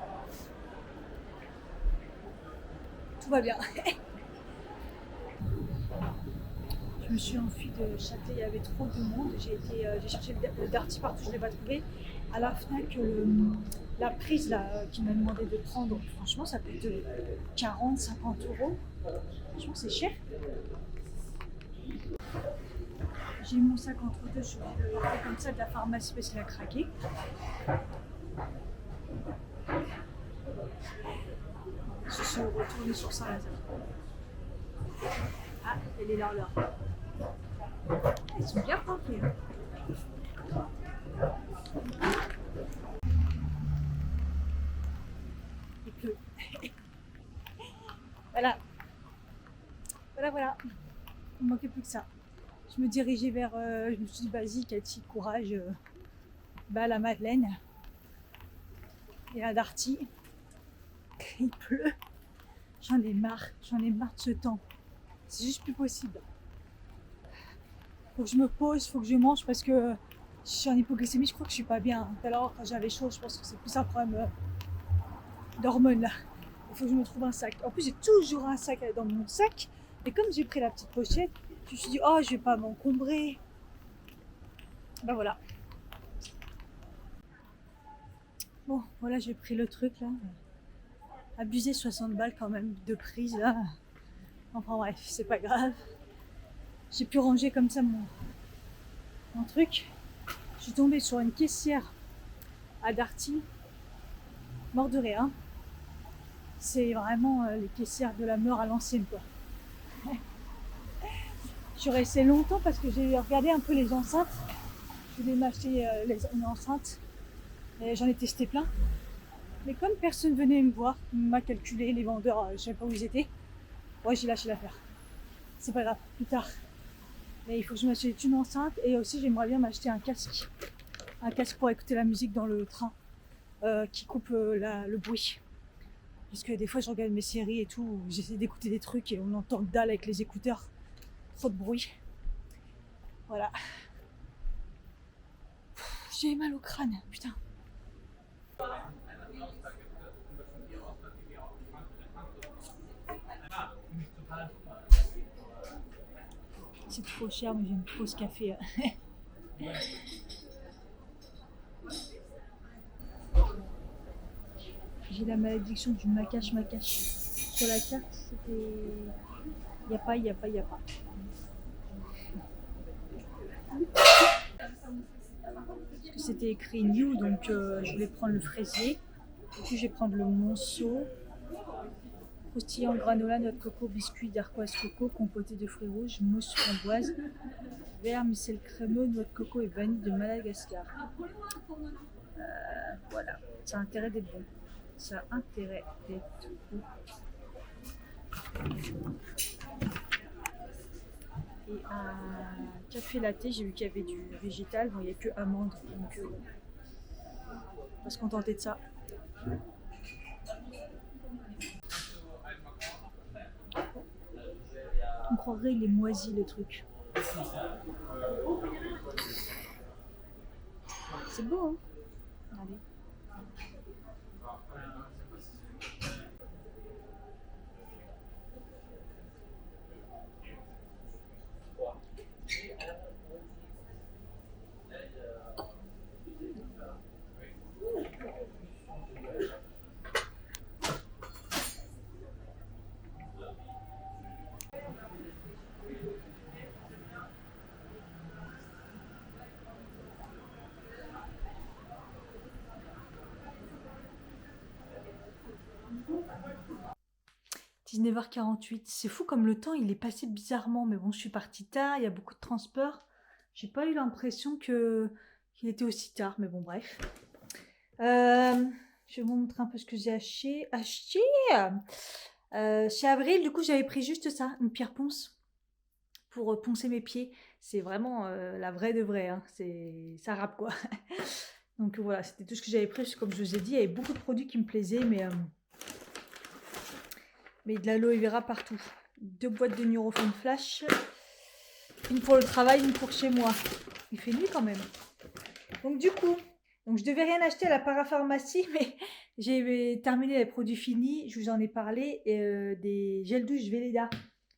Tout va bien. Je me suis enfuie de Châtelet, il y avait trop de monde. J'ai cherché le Darty partout, je ne l'ai pas trouvé. À la FNAC, la prise là, qui m'a demandé de prendre, franchement, ça coûte 40, 50 euros. Franchement, c'est cher. J'ai mis mon sac entre deux, je suis obligée de le porter comme ça de la pharmacie parce qu'il a craqué. Je suis retournée sur Saint-Lazare. Ah, et les larleurs. Ils sont bien tranquilles. Il pleut. Voilà. Voilà. Il ne manquait plus que ça. Je me dirigeais vers. Je me suis dit, vas-y, Cathy, courage. À la Madeleine. Et à Darty. Il pleut. J'en ai marre de ce temps. C'est juste plus possible. Faut que je me pose, faut que je mange parce que je suis en hypoglycémie, je crois que je suis pas bien. Tout à l'heure, quand j'avais chaud, je pense que c'est plus un problème d'hormones là. Il faut que je me trouve un sac. En plus, j'ai toujours un sac dans mon sac. Et comme j'ai pris la petite pochette, je me suis dit, oh, je vais pas m'encombrer. Ben voilà. Bon, voilà, j'ai pris le truc là. Abusé 60 balles quand même de prise là. Enfin bref, c'est pas grave. J'ai pu ranger comme ça mon truc. Je suis tombée sur une caissière à Darty. Mort de rire. Hein. C'est vraiment les caissières de la mort à l'ancienne quoi. Je suis restée longtemps parce que j'ai regardé un peu les enceintes. Je voulais m'acheter une enceinte. Et j'en ai testé plein. Mais comme personne venait me voir, m'a calculé, les vendeurs, je ne savais pas où ils étaient. Ouais, j'ai lâché l'affaire. C'est pas grave, plus tard. Mais il faut que je m'achète une enceinte et aussi j'aimerais bien m'acheter un casque. Un casque pour écouter la musique dans le train qui coupe le bruit. Parce que des fois je regarde mes séries et tout, j'essaie d'écouter des trucs et on entend que dalle avec les écouteurs. Trop de bruit. Voilà. J'ai mal au crâne, putain. C'est trop cher, mais j'aime trop ce café. J'ai la malédiction du macache. Sur la carte, c'était... Y a pas. Parce que c'était écrit new, donc je voulais prendre le fraisier. Du coup, je vais prendre le monceau. Croustillant granola, noix de coco, biscuit d'arcoise coco, compoté de fruits rouges, mousse framboise, vermicelle crémeux, noix de coco et vanille de Madagascar. Voilà, ça a intérêt d'être bon. Et un café latte, j'ai vu qu'il y avait du végétal, bon il n'y a que amande, donc on va se contenter de ça. On croirait il est moisi le truc. C'est beau hein. Allez. « 19h48, c'est fou comme le temps il est passé bizarrement, mais bon je suis partie tard, il y a beaucoup de transport, j'ai pas eu l'impression qu'il était aussi tard, mais bon bref. Je vais vous montrer un peu ce que j'ai acheté. Chez Avril, du coup j'avais pris juste ça, une pierre ponce pour poncer mes pieds, c'est vraiment la vraie de vraie, hein. Ça rappe quoi. Donc voilà, c'était tout ce que j'avais pris, comme je vous ai dit, il y avait beaucoup de produits qui me plaisaient, mais de l'aloe vera partout. 2 boîtes de Nurofen Flash. Une pour le travail, une pour chez moi. Il fait nuit quand même. Donc du coup, je devais rien acheter à la parapharmacie, mais j'ai terminé les produits finis. Je vous en ai parlé. Des gels douche Velleda.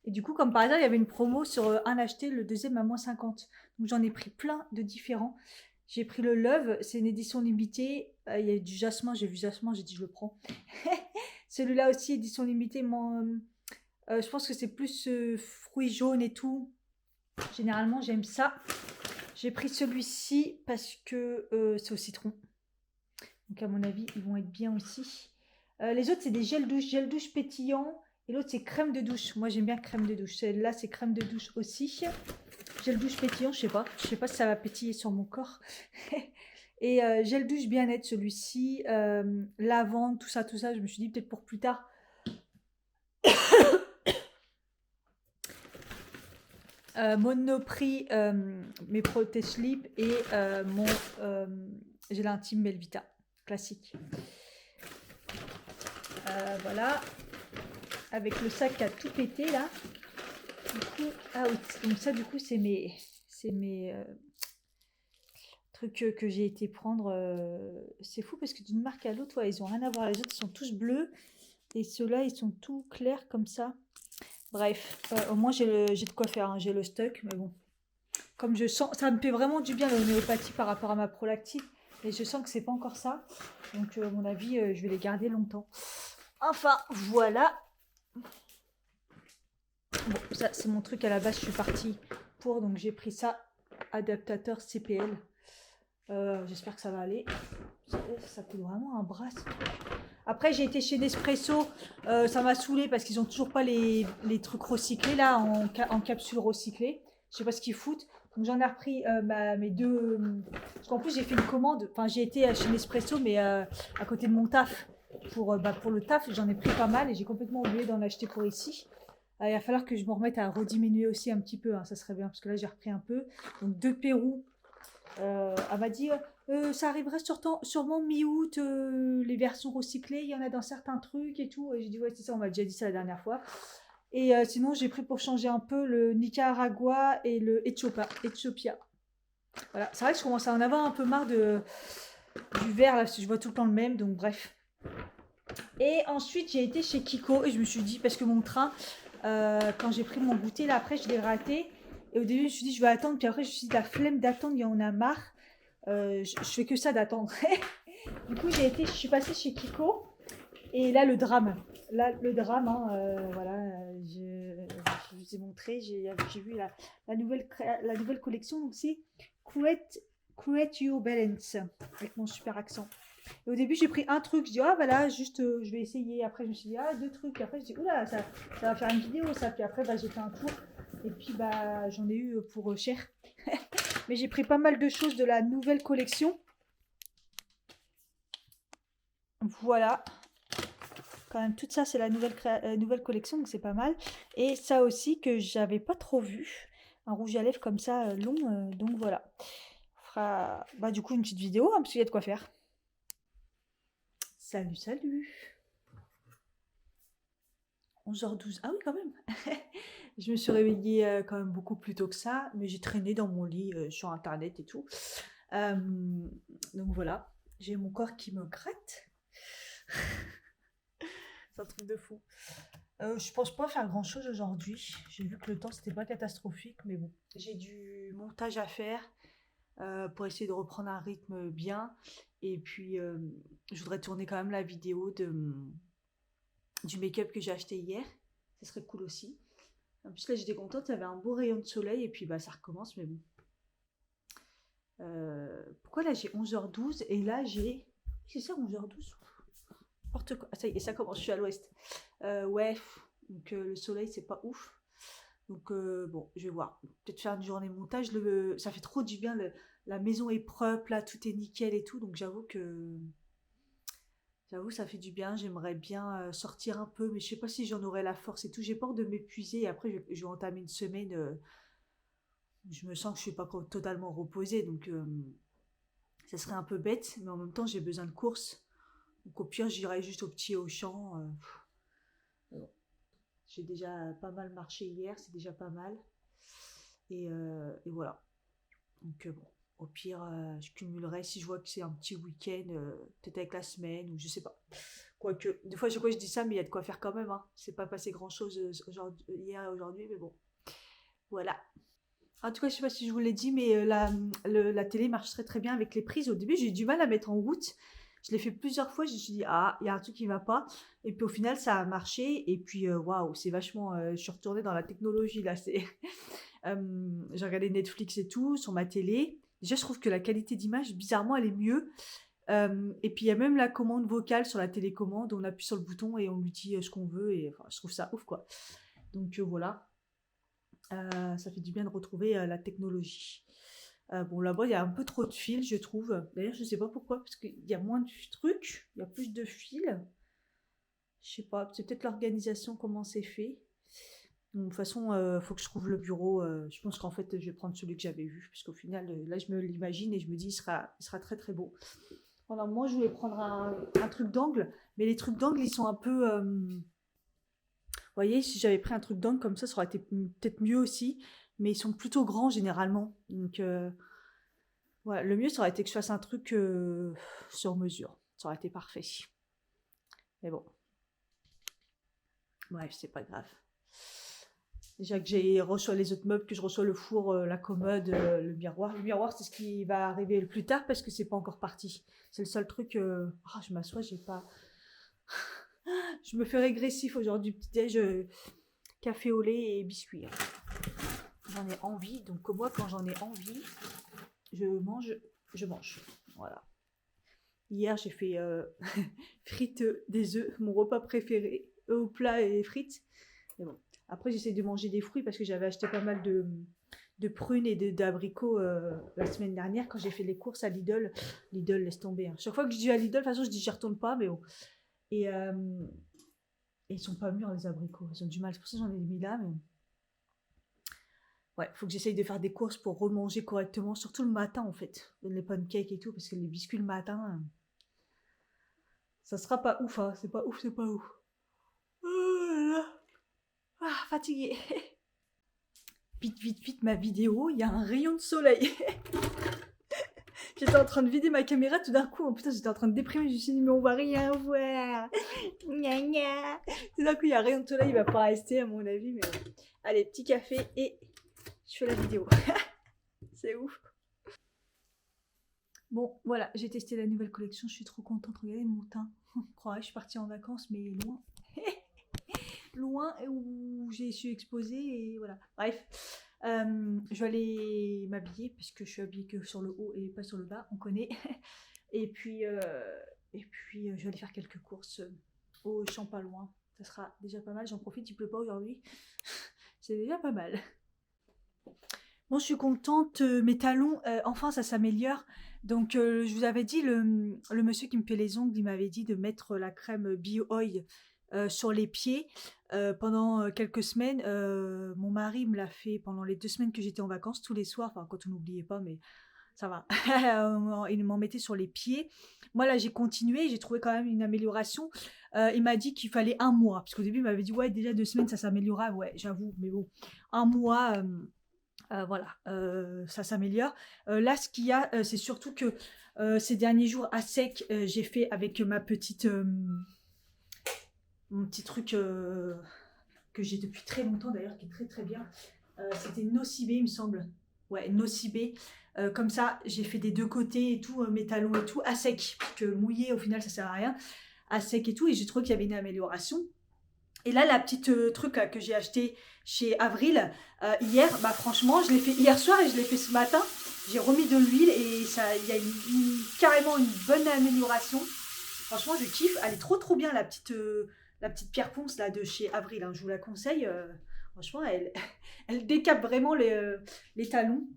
Et du coup, comme par hasard, il y avait une promo sur un acheté, le deuxième à -50. Donc j'en ai pris plein de différents. J'ai pris le Love, c'est une édition limitée. Il y a du jasmin, j'ai vu jasmin, j'ai dit je le prends. Celui-là aussi, édition limitée. Je pense que c'est plus fruits jaunes et tout. Généralement, j'aime ça. J'ai pris celui-ci parce que c'est au citron. Donc à mon avis, ils vont être bien aussi. Les autres, c'est des gel douche pétillant. Et l'autre, c'est crème de douche. Moi, j'aime bien crème de douche. Celle-là, c'est crème de douche aussi. Gel douche pétillant, je sais pas. Je sais pas si ça va pétiller sur mon corps. Et gel douche bien-être, celui-ci. Lavande, tout ça, tout ça. Je me suis dit peut-être pour plus tard. Monoprix, mes Protège-Slip et mon gel intime Belvita. Classique. Voilà. Avec le sac à tout pété là. Du coup, ah oui, donc ça du coup c'est mes trucs que j'ai été prendre. C'est fou parce que d'une marque à l'autre, ouais, ils ont rien à voir. Les autres ils sont tous bleus et ceux-là ils sont tout clairs comme ça. Bref, au moins j'ai de quoi faire, hein, j'ai le stock, mais bon. Comme je sens, ça me fait vraiment du bien l'homéopathie par rapport à ma prolactine, mais je sens que c'est pas encore ça. Donc à mon avis, je vais les garder longtemps. Enfin, voilà. Bon, ça c'est mon truc à la base, je suis partie pour, donc j'ai pris ça, adaptateur CPL. J'espère que ça va aller. Ça coûte vraiment un bras. Après j'ai été chez Nespresso, ça m'a saoulé parce qu'ils ont toujours pas les trucs recyclés là, en capsules recyclées. Je sais pas ce qu'ils foutent. Donc j'en ai repris mes deux. Parce qu'en plus j'ai fait une commande, enfin j'ai été chez Nespresso mais à côté de mon taf. Pour le taf, j'en ai pris pas mal et j'ai complètement oublié d'en acheter pour ici. Il va falloir que je me remette à rediminuer aussi un petit peu, hein, ça serait bien, parce que là j'ai repris un peu. Donc 2 Pérou. Elle m'a dit, ça arriverait sûrement mi-août, les versions recyclées, il y en a dans certains trucs et tout. Et j'ai dit, ouais, c'est ça, on m'a déjà dit ça la dernière fois. Et sinon, j'ai pris pour changer un peu le Nicaragua et le Ethiopia. Voilà, c'est vrai que je commence à en avoir un peu marre du vert, là, parce que je vois tout le temps le même, donc bref. Et ensuite, j'ai été chez Kiko et je me suis dit, parce que mon train, quand j'ai pris mon goûter, là, après, je l'ai raté. Et au début, je me suis dit, je vais attendre. Puis après, je me suis dit, la flemme d'attendre, il y en a marre. Je fais que ça d'attendre. Du coup, je suis passée chez Kiko. Et là, le drame. Là, le drame, hein, voilà, je vous ai montré, j'ai vu la nouvelle collection. Donc, c'est Create Your Balance, avec mon super accent. Et au début, j'ai pris un truc, je dis, ah bah là, juste, je vais essayer. Après, je me suis dit, ah, deux trucs. Et après, je dis, oula, ça va faire une vidéo, ça. Puis après, bah, j'ai fait un tour. Et puis, bah, j'en ai eu pour cher. Mais j'ai pris pas mal de choses de la nouvelle collection. Voilà. Quand même, tout ça, c'est la nouvelle collection, donc c'est pas mal. Et ça aussi, que j'avais pas trop vu. Un rouge à lèvres comme ça, long. Donc voilà. On fera, bah, du coup, une petite vidéo, hein, parce qu'il y a de quoi faire. Salut, salut. 11h12. Ah oui, quand même. Je me suis réveillée quand même beaucoup plus tôt que ça, mais j'ai traîné dans mon lit sur Internet et tout. Donc voilà, j'ai mon corps qui me gratte. C'est un truc de fou. Je pense pas faire grand chose aujourd'hui. J'ai vu que le temps c'était pas catastrophique, mais bon. J'ai du montage à faire pour essayer de reprendre un rythme bien. Et puis je voudrais tourner quand même la vidéo du make-up que j'ai acheté hier. Ça serait cool aussi. En plus là j'étais contente, il y avait un beau rayon de soleil et puis bah ça recommence, mais bon. Pourquoi là j'ai 11h12 et là j'ai... C'est ça 11h12 ? N'importe quoi. Ah, ça y est, ça commence, je suis à l'ouest. Ouais, donc le soleil c'est pas ouf. Donc bon, je vais voir. Peut-être faire une journée montage. Ça fait trop du bien. La maison est propre, là, tout est nickel et tout. Donc j'avoue, ça fait du bien. J'aimerais bien sortir un peu, mais je sais pas si j'en aurai la force et tout. J'ai peur de m'épuiser. Et après, je vais entamer une semaine. Je me sens que je suis pas totalement reposée. Donc ça serait un peu bête. Mais en même temps, j'ai besoin de courses. Donc au pire, j'irai juste au petit Auchan. Bon. J'ai déjà pas mal marché hier, c'est déjà pas mal. Et voilà. Donc bon, au pire, je cumulerai si je vois que c'est un petit week-end, peut-être avec la semaine, ou je sais pas. Quoique, des fois, je dis ça, mais il y a de quoi faire quand même. Hein. C'est pas passé grand-chose hier et aujourd'hui, mais bon, voilà. En tout cas, je sais pas si je vous l'ai dit, mais la télé marche très très bien avec les prises. Au début, j'ai eu du mal à mettre en route. Je l'ai fait plusieurs fois, je me suis dit, ah, il y a un truc qui va pas. Et puis au final, ça a marché. Et puis, waouh, c'est vachement. Je suis retournée dans la technologie là. J'ai regardé Netflix et tout sur ma télé. Déjà, je trouve que la qualité d'image, bizarrement, elle est mieux. Et puis, il y a même la commande vocale sur la télécommande. On appuie sur le bouton et on lui dit ce qu'on veut. Et enfin, je trouve ça ouf, quoi. Donc, voilà. Ça fait du bien de retrouver la technologie. Bon, là-bas, il y a un peu trop de fils, je trouve. D'ailleurs, je sais pas pourquoi, parce qu'il y a moins de trucs, il y a plus de fils. Je sais pas, c'est peut-être l'organisation, comment c'est fait. Donc, de toute façon, faut que je trouve le bureau. Je pense qu'en fait, je vais prendre celui que j'avais vu, parce qu'au final, là, je me l'imagine et je me dis, il sera très très beau. Voilà, moi, je voulais prendre un truc d'angle, mais les trucs d'angle, ils sont un peu. Vous voyez, si j'avais pris un truc d'angle comme ça aurait été peut-être mieux aussi. Mais ils sont plutôt grands généralement. Donc, ouais, le mieux, ça aurait été que je fasse un truc sur mesure. Ça aurait été parfait. Mais bon. Bref, c'est pas grave. Déjà que j'ai reçois les autres meubles, que je reçois le four, la commode, le miroir. Le miroir, c'est ce qui va arriver le plus tard parce que c'est pas encore parti. C'est le seul truc. Je m'assois, j'ai pas. Je me fais régressif aujourd'hui. Petit-déj, café au lait et biscuits. J'en ai envie, donc moi, quand j'en ai envie, je mange. Voilà. Hier, j'ai fait frites des œufs, mon repas préféré, œufs au plat et frites. Mais bon. Après, j'essaie de manger des fruits parce que j'avais acheté pas mal de prunes et d'abricots la semaine dernière quand j'ai fait les courses à Lidl. Lidl, laisse tomber. Hein. Chaque fois que je dis à Lidl, de toute façon, je dis j'y retourne pas, mais bon. Et ils sont pas mûrs, les abricots. Ils ont du mal. C'est pour ça que j'en ai mis là, mais... Ouais, faut que j'essaye de faire des courses pour remanger correctement, surtout le matin en fait. Les pancakes et tout, parce que les biscuits le matin, ça sera pas ouf, hein. C'est pas ouf, c'est pas ouf. Fatiguée. Vite, vite, vite, ma vidéo, il y a un rayon de soleil. J'étais en train de vider ma caméra, tout d'un coup, putain, j'étais en train de déprimer, je me suis dit, mais on va rien voir. Gna gna. Tout d'un coup, il y a un rayon de soleil, il va pas rester à mon avis, mais allez, petit café et je fais la vidéo. C'est ouf. Bon, voilà, j'ai testé la nouvelle collection, je suis trop contente. Regardez mon teint. Je suis partie en vacances, mais loin. Loin où j'ai su exposer et voilà. Bref, je vais aller m'habiller parce que je suis habillée que sur le haut et pas sur le bas, on connaît. Et puis, je vais aller faire quelques courses au champ pas loin. Ça sera déjà pas mal, j'en profite, il pleut pas aujourd'hui. C'est déjà pas mal. Bon, je suis contente, mes talons, enfin ça s'améliore. Donc je vous avais dit, le monsieur qui me fait les ongles, il m'avait dit de mettre la crème Bio Oil sur les pieds pendant quelques semaines. Mon mari me l'a fait pendant les 2 semaines que j'étais en vacances, tous les soirs, enfin quand on n'oubliait pas, mais ça va. Il m'en mettait sur les pieds. Moi là j'ai continué, j'ai trouvé quand même une amélioration. Il m'a dit qu'il fallait 1 mois, parce qu'au début il m'avait dit ouais déjà 2 semaines ça s'améliorera, ouais j'avoue, mais bon, 1 mois... voilà, ça s'améliore. Là, ce qu'il y a, c'est surtout que ces derniers jours à sec, j'ai fait avec mon petit truc que j'ai depuis très longtemps d'ailleurs, qui est très très bien. C'était Nocibé, il me semble. Ouais, Nocibé. Comme ça, j'ai fait des 2 côtés et tout, mes talons et tout, à sec. Parce que mouillé, au final, ça sert à rien. À sec et tout, et j'ai trouvé qu'il y avait une amélioration. Et là, la petite truc là, que j'ai acheté chez Avril hier, bah franchement, je l'ai fait hier soir et je l'ai fait ce matin. J'ai remis de l'huile et il y a carrément une bonne amélioration. Franchement, je kiffe. Elle est trop trop bien, la petite pierre ponce là de chez Avril. Hein. Je vous la conseille. Franchement, elle décape vraiment les talons.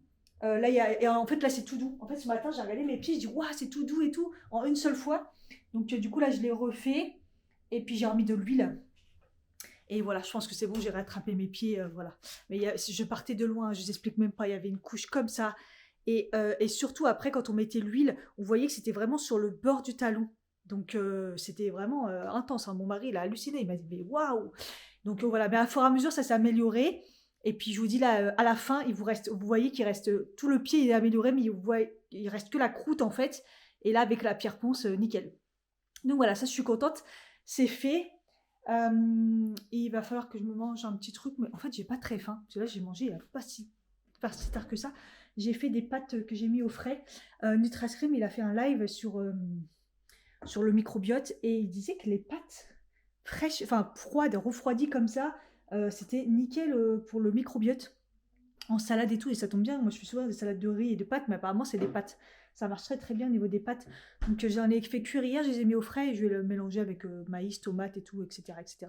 Là, et en fait, là, c'est tout doux. En fait, ce matin, j'ai regardé mes pieds, je dis, waouh, c'est tout doux et tout, en une seule fois. Donc, du coup, là, je l'ai refait. Et puis, j'ai remis de l'huile. Et voilà, je pense que c'est bon, j'ai rattrapé mes pieds, voilà. Mais je partais de loin, je vous explique même pas, il y avait une couche comme ça. Et surtout, après, quand on mettait l'huile, on voyait que c'était vraiment sur le bord du talon. Donc, c'était vraiment intense. Hein. Mon mari, il a halluciné, il m'a dit, mais waouh! Donc, voilà, mais à fur et à mesure, ça s'est amélioré. Et puis, je vous dis, là, à la fin, vous voyez qu'il reste, tout le pied est amélioré, mais il reste que la croûte, en fait. Et là, avec la pierre ponce, nickel. Donc, voilà, ça, je suis contente. c'est fait. Et il va falloir que je me mange un petit truc, mais en fait, j'ai pas très faim. Parce que là, j'ai mangé il y a pas si tard que ça. J'ai fait des pâtes que j'ai mis au frais. Nutrascreen, il a fait un live sur le microbiote et il disait que les pâtes fraîches, enfin froides, refroidies comme ça, c'était nickel pour le microbiote en salade et tout. Et ça tombe bien, moi je fais souvent des salades de riz et de pâtes, mais apparemment c'est des pâtes. Ça marche très très bien au niveau des pâtes. Donc j'en ai fait cuire hier, je les ai mis au frais et je vais le mélanger avec maïs, tomates et tout, etc., etc.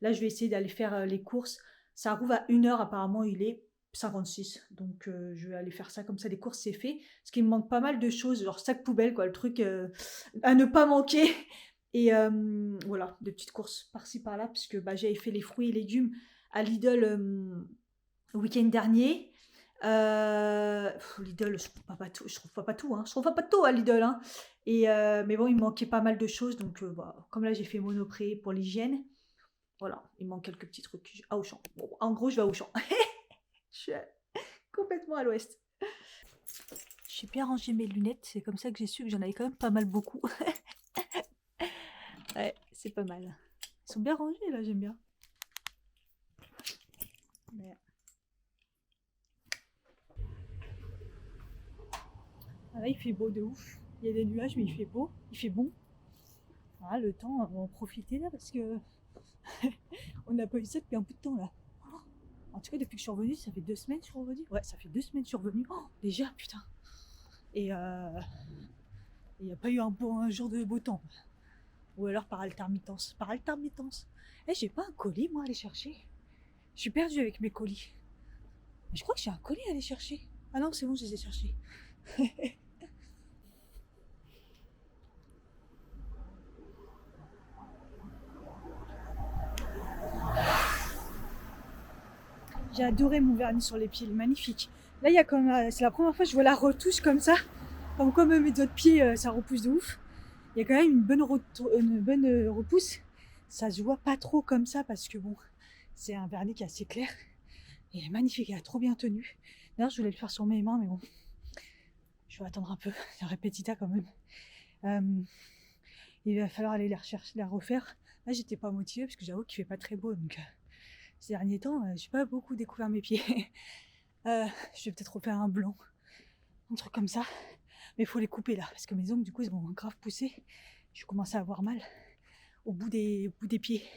Là je vais essayer d'aller faire les courses. Ça arrive à 1 heure, apparemment il est 56. Donc je vais aller faire ça comme ça, les courses c'est fait. Parce qu'il me manque pas mal de choses, genre sac poubelle, quoi, le truc à ne pas manquer. Et voilà, des petites courses par-ci par-là, puisque bah, j'avais fait les fruits et légumes à Lidl le week-end dernier. Lidl, je trouve pas tout, je trouve pas tout, hein. Je trouve pas tout à Lidl, hein. Et mais bon, il me manquait pas mal de choses, donc voilà. Comme là j'ai fait Monoprix pour l'hygiène, voilà, il me manque quelques petits trucs à Auchan. Bon, en gros, je vais à Auchan. Je suis complètement à l'ouest. J'ai bien rangé mes lunettes, c'est comme ça que j'ai su que j'en avais quand même pas mal beaucoup. Ouais, c'est pas mal. Ils sont bien rangés là, j'aime bien. Mais... Ah, là, il fait beau de ouf. Il y a des nuages, mais il fait beau, il fait bon. Ah, le temps, on va en profiter là parce que on n'a pas eu ça depuis un bout de temps là. En tout cas, depuis que je suis revenue, ça fait 2 semaines que je suis revenue. Ouais, ça fait 2 semaines que je suis revenue. Oh, déjà, putain. Et il n'y a pas eu un jour de beau temps. Ou alors par intermittence. Par intermittence. Eh, j'ai pas un colis, moi, à aller chercher. Je suis perdue avec mes colis. Mais je crois que j'ai un colis à aller chercher. Ah non, c'est bon, je les ai cherchés. J'ai adoré mon vernis sur les pieds, il est magnifique. Là, il y a comme, c'est la première fois que je vois la retouche comme ça. Comme mes doigts de pied, ça repousse de ouf. Il y a quand même une bonne repousse. Ça se voit pas trop comme ça parce que bon, c'est un vernis qui est assez clair. Et il est magnifique, il a trop bien tenu. D'ailleurs, je voulais le faire sur mes mains, mais bon, je vais attendre un peu. C'est répétita quand même. Il va falloir aller les rechercher, les refaire. Là, j'étais pas motivée parce que j'avoue qu'il fait pas très beau. Donc, ces derniers temps, j'ai pas beaucoup découvert mes pieds. Je vais peut-être refaire un blanc, un truc comme ça. Mais il faut les couper là, parce que mes ongles, du coup, ils vont grave pousser. Je commence à avoir mal au bout des pieds.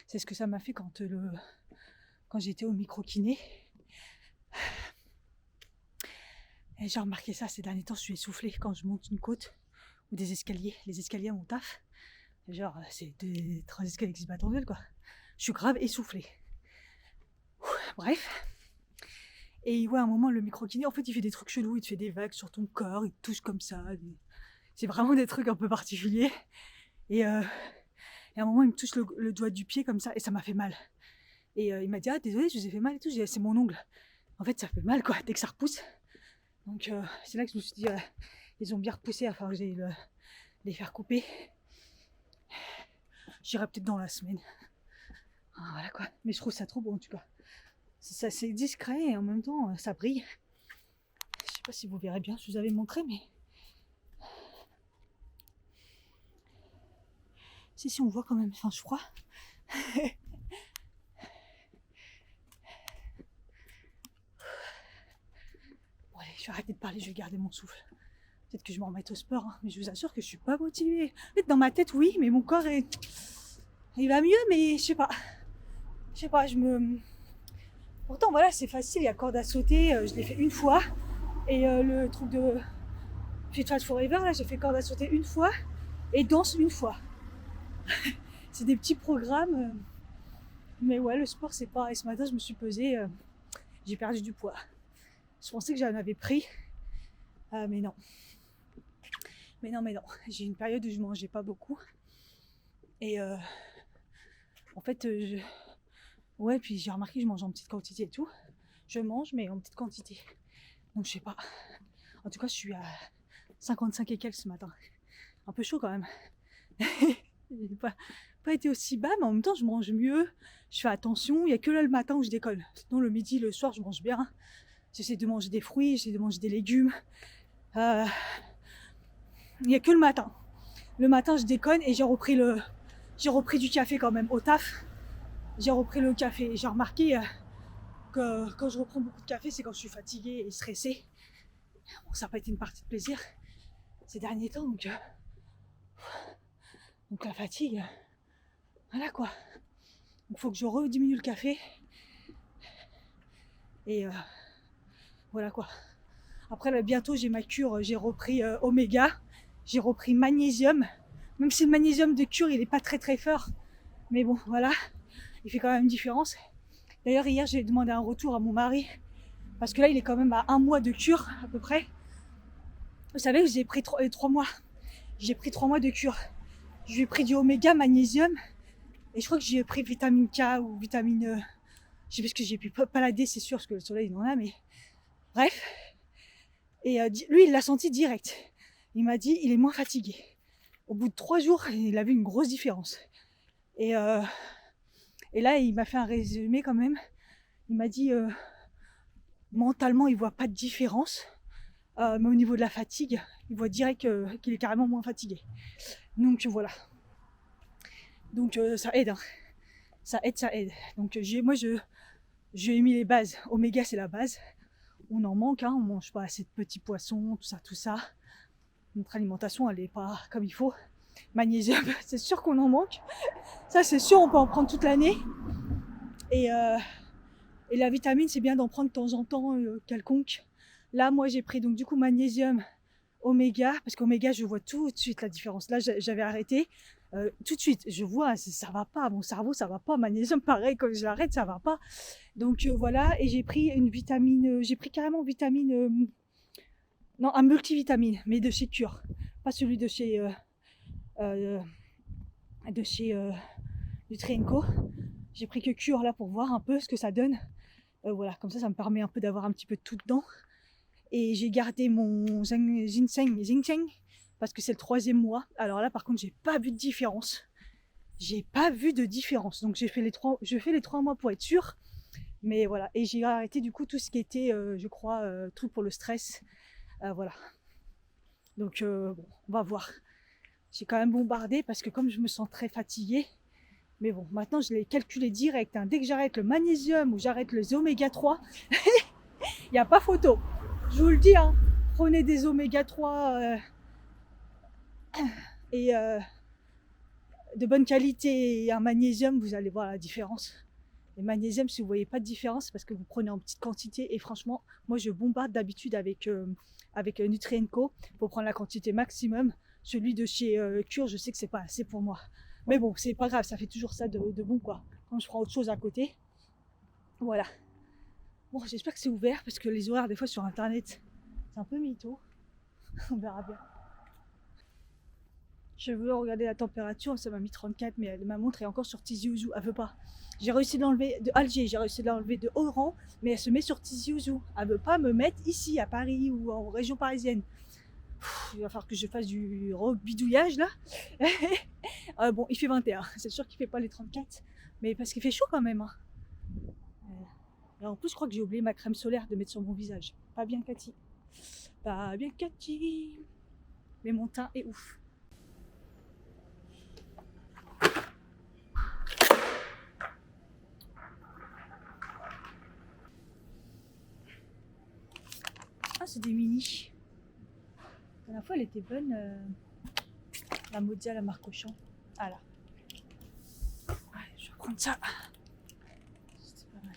C'est ce que ça m'a fait quand j'étais au micro-kiné. Et j'ai remarqué ça ces derniers temps, je suis essoufflée quand je monte une côte ou des escaliers. Les escaliers à mon taf, genre, c'est 3 escaliers qui se battent en gueule, quoi. Je suis grave essoufflée. Bref. Et ouais, à un moment, le micro-kiné, en fait, il fait des trucs chelous, il te fait des vagues sur ton corps, il te touche comme ça. C'est vraiment des trucs un peu particuliers. Et à un moment, il me touche le doigt du pied comme ça, et ça m'a fait mal. Et il m'a dit, ah, désolé, je vous ai fait mal et tout. J'ai dit, c'est mon ongle. En fait, ça fait mal, quoi, dès que ça repousse. Donc, c'est là que je me suis dit, ils ont bien repoussé, il va falloir que j'aille les faire couper. J'irai peut-être dans la semaine. Ah, voilà, quoi. Mais je trouve ça trop beau, en tout cas. Ça, c'est discret et en même temps, ça brille. Je sais pas si vous verrez bien, je vous avais montré, mais... Si, on voit quand même, enfin, je crois. Bon, allez, je vais arrêter de parler, je vais garder mon souffle. Peut-être que je me remette au sport, hein, mais je vous assure que je suis pas motivée. En fait, dans ma tête, oui, mais mon corps, il va mieux, mais je sais pas. Pourtant, voilà, c'est facile, il y a corde à sauter, je l'ai fait une fois. Et le truc de Fit Fast Forever, là, j'ai fait corde à sauter une fois et danse une fois. C'est des petits programmes. Mais ouais, le sport, c'est pareil. Ce matin, je me suis pesée, j'ai perdu du poids. Je pensais que j'en avais pris, mais non. Mais non. J'ai une période où je mangeais pas beaucoup. Et en fait, ouais, puis j'ai remarqué que je mange en petite quantité et tout. Je mange, mais en petite quantité. Donc je sais pas. En tout cas, je suis à 55 et quelques ce matin. Un peu chaud quand même. J'ai pas été aussi bas, mais en même temps, je mange mieux. Je fais attention. Il n'y a que là le matin où je décolle. Sinon, le midi, le soir, je mange bien. J'essaie de manger des fruits, j'essaie de manger des légumes. Il n'y a que le matin. Le matin, je déconne et j'ai repris j'ai repris du café quand même au taf. J'ai repris le café. J'ai remarqué que quand je reprends beaucoup de café, c'est quand je suis fatiguée et stressée. Bon, ça n'a pas été une partie de plaisir ces derniers temps, donc la fatigue, voilà quoi. Il faut que je rediminue le café. Et voilà quoi. Après là, bientôt j'ai ma cure, j'ai repris oméga, j'ai repris magnésium. Même si le magnésium de cure il est pas très très fort, mais bon voilà, il fait quand même une différence. D'ailleurs hier j'ai demandé un retour à mon mari, parce que là il est quand même à 1 mois de cure à peu près. Vous savez que j'ai pris 3 mois, j'ai pris 3 mois de cure. Je lui ai pris du oméga, magnésium, et je crois que j'ai pris vitamine K ou vitamine... je sais pas ce que j'ai pu pas la D, c'est sûr, parce que le soleil il en a, mais bref. Et lui, il l'a senti direct. Il m'a dit, il est moins fatigué. Au bout de 3 jours, il a vu une grosse différence. Et là, il m'a fait un résumé quand même. Il m'a dit, mentalement, il voit pas de différence. Mais au niveau de la fatigue, il voit direct qu'il est carrément moins fatigué. Donc voilà. Donc ça aide. Hein. Ça aide. Donc moi, j'ai mis les bases. Oméga, c'est la base. On en manque, hein, on mange pas assez de petits poissons, tout ça. Notre alimentation, elle est pas comme il faut. Magnésium, c'est sûr qu'on en manque. Ça, c'est sûr, on peut en prendre toute l'année. Et la vitamine, c'est bien d'en prendre de temps en temps, quelconque. Là, moi, j'ai pris donc du coup magnésium, oméga, parce qu'oméga, je vois tout de suite la différence. Là, j'avais arrêté. Tout de suite, je vois, ça va pas, mon cerveau, ça va pas. Magnésium, pareil, quand je l'arrête, ça va pas. Donc voilà, et j'ai pris une vitamine, j'ai pris carrément vitamine, non, un multivitamine, mais de chez Cure, pas celui de chez Nutrienco. J'ai pris que Cure là pour voir un peu ce que ça donne. Voilà, comme ça me permet un peu d'avoir un petit peu de tout dedans. Et j'ai gardé mon ginseng parce que c'est le 3e mois. Alors là, par contre, j'ai pas vu de différence. Donc je fais les 3 mois pour être sûre. Mais voilà, et j'ai arrêté du coup tout ce qui était, je crois, truc pour le stress. Voilà. Donc bon, on va voir. J'ai quand même bombardé parce que comme je me sens très fatiguée, mais bon, maintenant je l'ai calculé direct. Hein. Dès que j'arrête le magnésium ou j'arrête les oméga 3, il n'y a pas photo. Je vous le dis, hein, prenez des oméga 3 et de bonne qualité et un magnésium, vous allez voir la différence. Et magnésium, si vous voyez pas de différence, c'est parce que vous prenez en petite quantité. Et franchement, moi je bombarde d'habitude avec Nutrienco pour prendre la quantité maximum. Celui de chez Cure, je sais que c'est pas assez pour moi. Mais bon, c'est pas grave, ça fait toujours ça de bon quoi. Quand je prends autre chose à côté. Voilà. Bon, j'espère que c'est ouvert parce que les horaires des fois sur internet, c'est un peu mytho. On verra bien. Je veux regarder la température, ça m'a mis 34, mais ma montre est encore sur Tizi Ouzou, elle veut pas. J'ai réussi de l'enlever de Alger, j'ai réussi de l'enlever de Oran, mais elle se met sur Tizi Ouzou. Elle veut pas me mettre ici, à Paris ou en région parisienne. Il va falloir que je fasse du bidouillage là. Bon, il fait 21, c'est sûr qu'il fait pas les 34, mais parce qu'il fait chaud quand même. Hein. Et en plus, je crois que j'ai oublié ma crème solaire de mettre sur mon visage. Pas bien, Cathy. Pas bien, Cathy. Mais mon teint est ouf. Ah, c'est des mini. La dernière fois, elle était bonne. La Mozza, la marque Auchan. Ah là. Ouais, je vais prendre ça. C'est pas mal.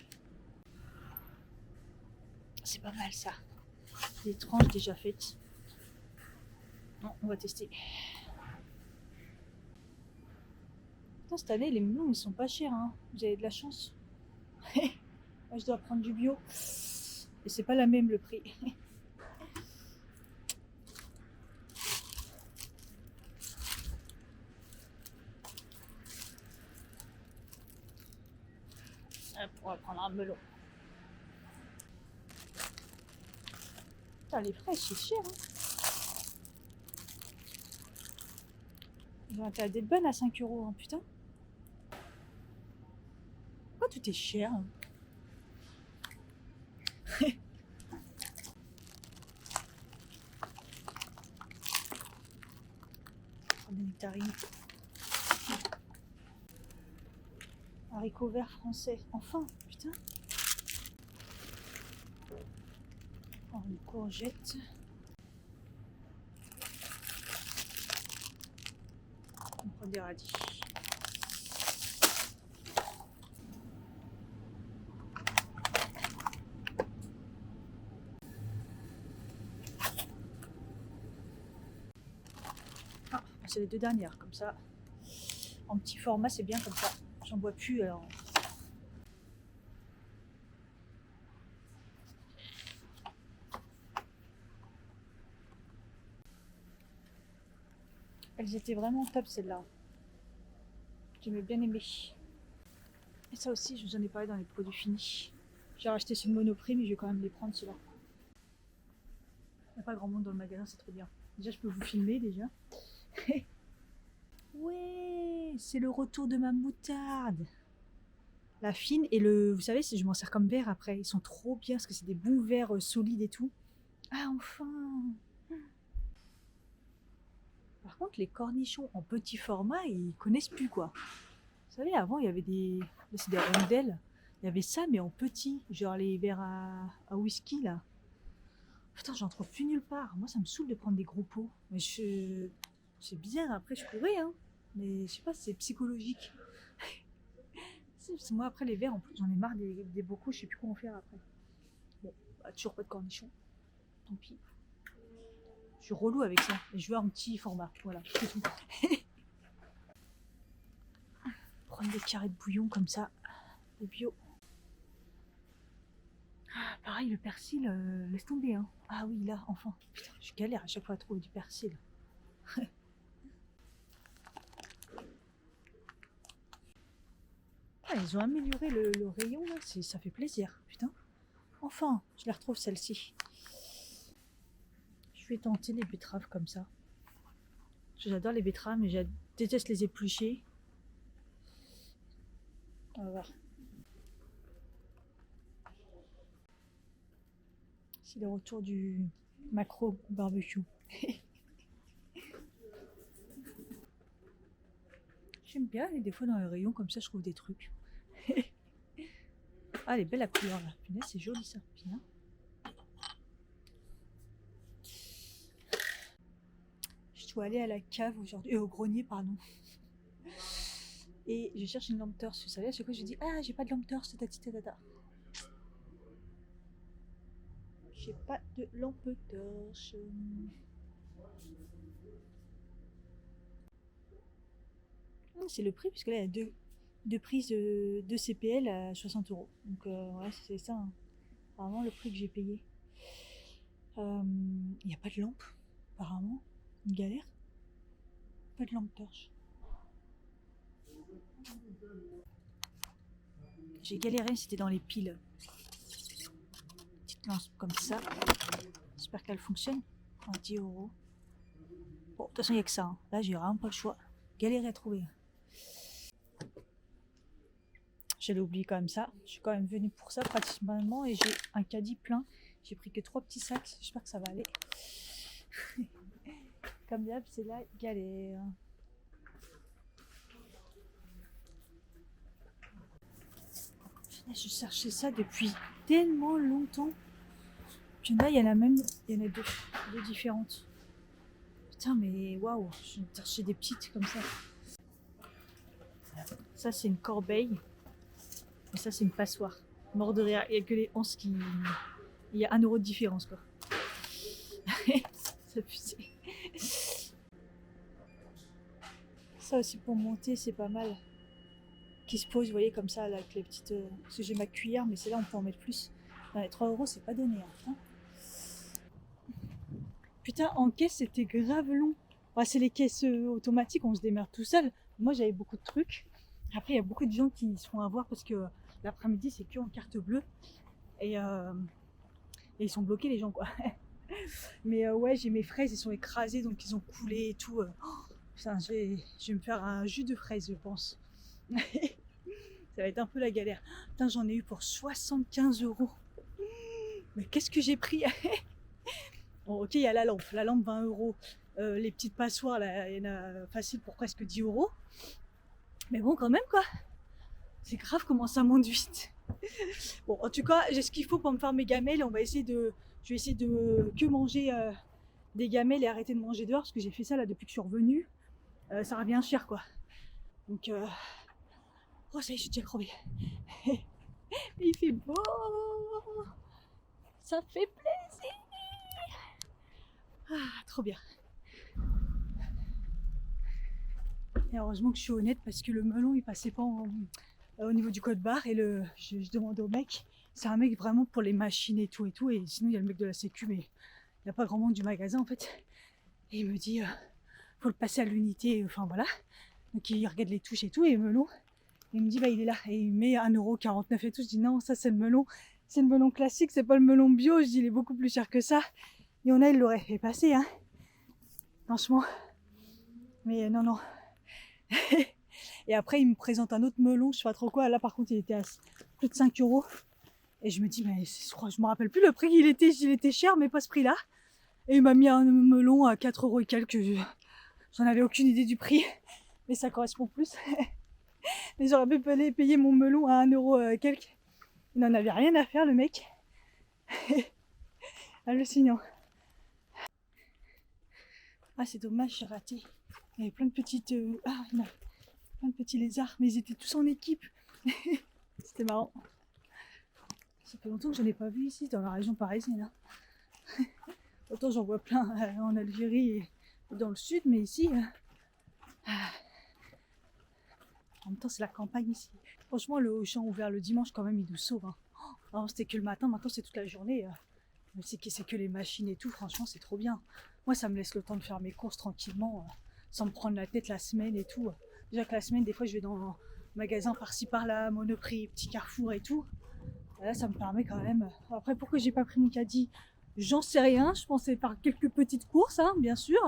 C'est pas mal ça. Des tranches déjà faites. Non, on va tester. Putain, cette année, les melons, ils sont pas chers. Hein. Vous avez de la chance. Moi, je dois prendre du bio. Et c'est pas la même le prix. On va prendre un melon. Putain, les fraises, c'est cher. Hein. Ils ont intérêt d'être bonnes à 5 €. Hein, putain. Pourquoi tout est cher hein. Des nectarines. Haricots verts français. Enfin, putain. Oh, une courgette. On prend des radis. Ah, c'est les deux dernières, comme ça. En petit format, c'est bien comme ça. J'en bois plus alors. Elles étaient vraiment top celles-là. J'aimais bien aimé. Et ça aussi, je vous en ai parlé dans les produits finis. J'ai racheté sur le Monoprix, mais je vais quand même les prendre ceux-là. Il n'y a pas grand monde dans le magasin, c'est trop bien. Déjà, je peux vous filmer déjà. Ouais, c'est le retour de ma moutarde. La fine et le... Vous savez, je m'en sers comme verre après. Ils sont trop bien parce que c'est des bons verres solides et tout. Ah, enfin! Par contre, les cornichons en petit format, ils connaissent plus quoi. Vous savez, avant, il y avait des... Là, c'est des rondelles. Il y avait ça, mais en petit. Genre les verres à whisky, là. Putain, j'en trouve plus nulle part. Moi, ça me saoule de prendre des gros pots. Mais c'est bizarre, après, je pourrais, hein. Mais je sais pas, c'est psychologique. Moi, après, les verres, en plus, j'en ai marre des bocaux. Je sais plus comment faire après. Bon, bah, toujours pas de cornichons. Tant pis. Je suis relou avec ça. Et je veux un petit format. Voilà, c'est tout. Prendre des carrés de bouillon comme ça. De bio. Ah, pareil, le persil, laisse tomber. Hein. Ah oui, là, enfin. Putain, je galère à chaque fois à trouver du persil. Ah, ils ont amélioré le rayon, là. Ça fait plaisir. Putain. Enfin, je les retrouve, celle-ci. Je vais tenter les betteraves comme ça. J'adore les betteraves, mais je déteste les éplucher. On va voir. C'est le retour du macro barbecue. J'aime bien, et des fois dans les rayons comme ça, je trouve des trucs. Ah, elle est belle la couleur là. Punaise, c'est joli ça. Bien. Je dois aller à la cave aujourd'hui, au grenier, pardon. Et je cherche une lampe torche. Vous savez, à chaque fois je dis ah, j'ai pas de lampe torche, tata. J'ai pas de lampe torche. C'est le prix, puisque là il y a deux prises de CPL à 60 €. Donc ouais, c'est ça. Hein. Apparemment, le prix que j'ai payé. Il n'y a pas de lampe, apparemment. Une galère. Pas de lampe torche. J'ai galéré, c'était dans les piles. Petite lance comme ça. J'espère qu'elle fonctionne. En 10 €. Bon, de toute façon, il n'y a que ça. Hein. Là, j'ai vraiment pas le choix. Galéré à trouver. J'allais oublier quand même ça. Je suis quand même venue pour ça pratiquement et j'ai un caddie plein. J'ai pris que 3 petits sacs. J'espère que ça va aller. Comme d'hab, c'est la galère. Je cherchais ça depuis tellement longtemps. Puis là, il y en a deux différentes. Putain, mais waouh, je vais chercher des petites comme ça. Ça, c'est une corbeille. Et ça, c'est une passoire. Mort de rire. Il n'y a que les 11 qui. Il y a 1 € de différence, quoi. Ça putain. Ça aussi, pour monter, c'est pas mal. Qui se pose, vous voyez, comme ça, là, avec les petites. Parce que j'ai ma cuillère, mais c'est là on peut en mettre plus. Les 3 €, c'est pas donné. Hein. Putain, en caisse, c'était grave long. Enfin, c'est les caisses automatiques, on se démerde tout seul. Moi, j'avais beaucoup de trucs. Après, il y a beaucoup de gens qui se font avoir parce que l'après-midi, c'est que en carte bleue. Et ils sont bloqués, les gens, quoi. Mais ouais, j'ai mes fraises, elles sont écrasées, donc ils ont coulé et tout. Putain, je vais me faire un jus de fraises, je pense. Ça va être un peu la galère. Putain, j'en ai eu pour 75 €. Mais qu'est-ce que j'ai pris? Bon, ok, il y a la lampe 20 €. Les petites passoires, là, il y en a facile pour presque 10 €. Mais bon, quand même, quoi. C'est grave comment ça monte vite. Bon, en tout cas, j'ai ce qu'il faut pour me faire mes gamelles. Je vais essayer de que manger des gamelles et arrêter de manger dehors parce que j'ai fait ça là depuis que je suis revenue. Ça revient cher quoi. Donc, oh ça y est, je suis déjà crevée. Il fait beau. Ça fait plaisir. Ah, trop bien. Et heureusement que je suis honnête parce que le melon il passait pas au niveau du code barre et je demandais au mec, c'est un mec vraiment pour les machines et tout et sinon il y a le mec de la sécu mais il n'y a pas grand monde du magasin en fait. Et il me dit, faut le passer à l'unité, enfin voilà. Donc il regarde les touches et tout et le melon, il me dit bah il est là et il met 1,49€ et tout. Je dis non, ça c'est le melon classique, c'est pas le melon bio. Je dis il est beaucoup plus cher que ça. Il y en a, il l'aurait fait passer hein. Franchement. Mais non. Et après il me présente un autre melon, je sais pas trop quoi. Là par contre il était à plus de 5€. Et je me dis mais je me rappelle plus le prix il était cher mais pas ce prix là. Et il m'a mis un melon à 4€ et quelques. J'en avais aucune idée du prix. Mais ça correspond plus. Mais j'aurais pu payer mon melon à 1€ quelques. Il n'en avait rien à faire le mec. Hallucinant. Ah c'est dommage, j'ai raté. Il y avait plein de petites. Il y en a plein de petits lézards, mais ils étaient tous en équipe. C'était marrant. Ça fait longtemps que je n'en ai pas vu ici, dans la région parisienne. Autant j'en vois plein en Algérie et dans le sud, mais ici. En même temps, c'est la campagne ici. Franchement, le Auchan ouvert le dimanche, quand même, il nous sauve. Hein. Avant, c'était que le matin, maintenant, c'est toute la journée. C'est que les machines et tout, franchement, c'est trop bien. Moi, ça me laisse le temps de faire mes courses tranquillement, sans me prendre la tête la semaine et tout. Déjà que la semaine, des fois, je vais dans un magasin par-ci par-là, Monoprix, petit Carrefour et tout. Et là, ça me permet quand même. Après, pourquoi j'ai pas pris mon caddie? J'en sais rien. Je pensais par quelques petites courses, hein, bien sûr.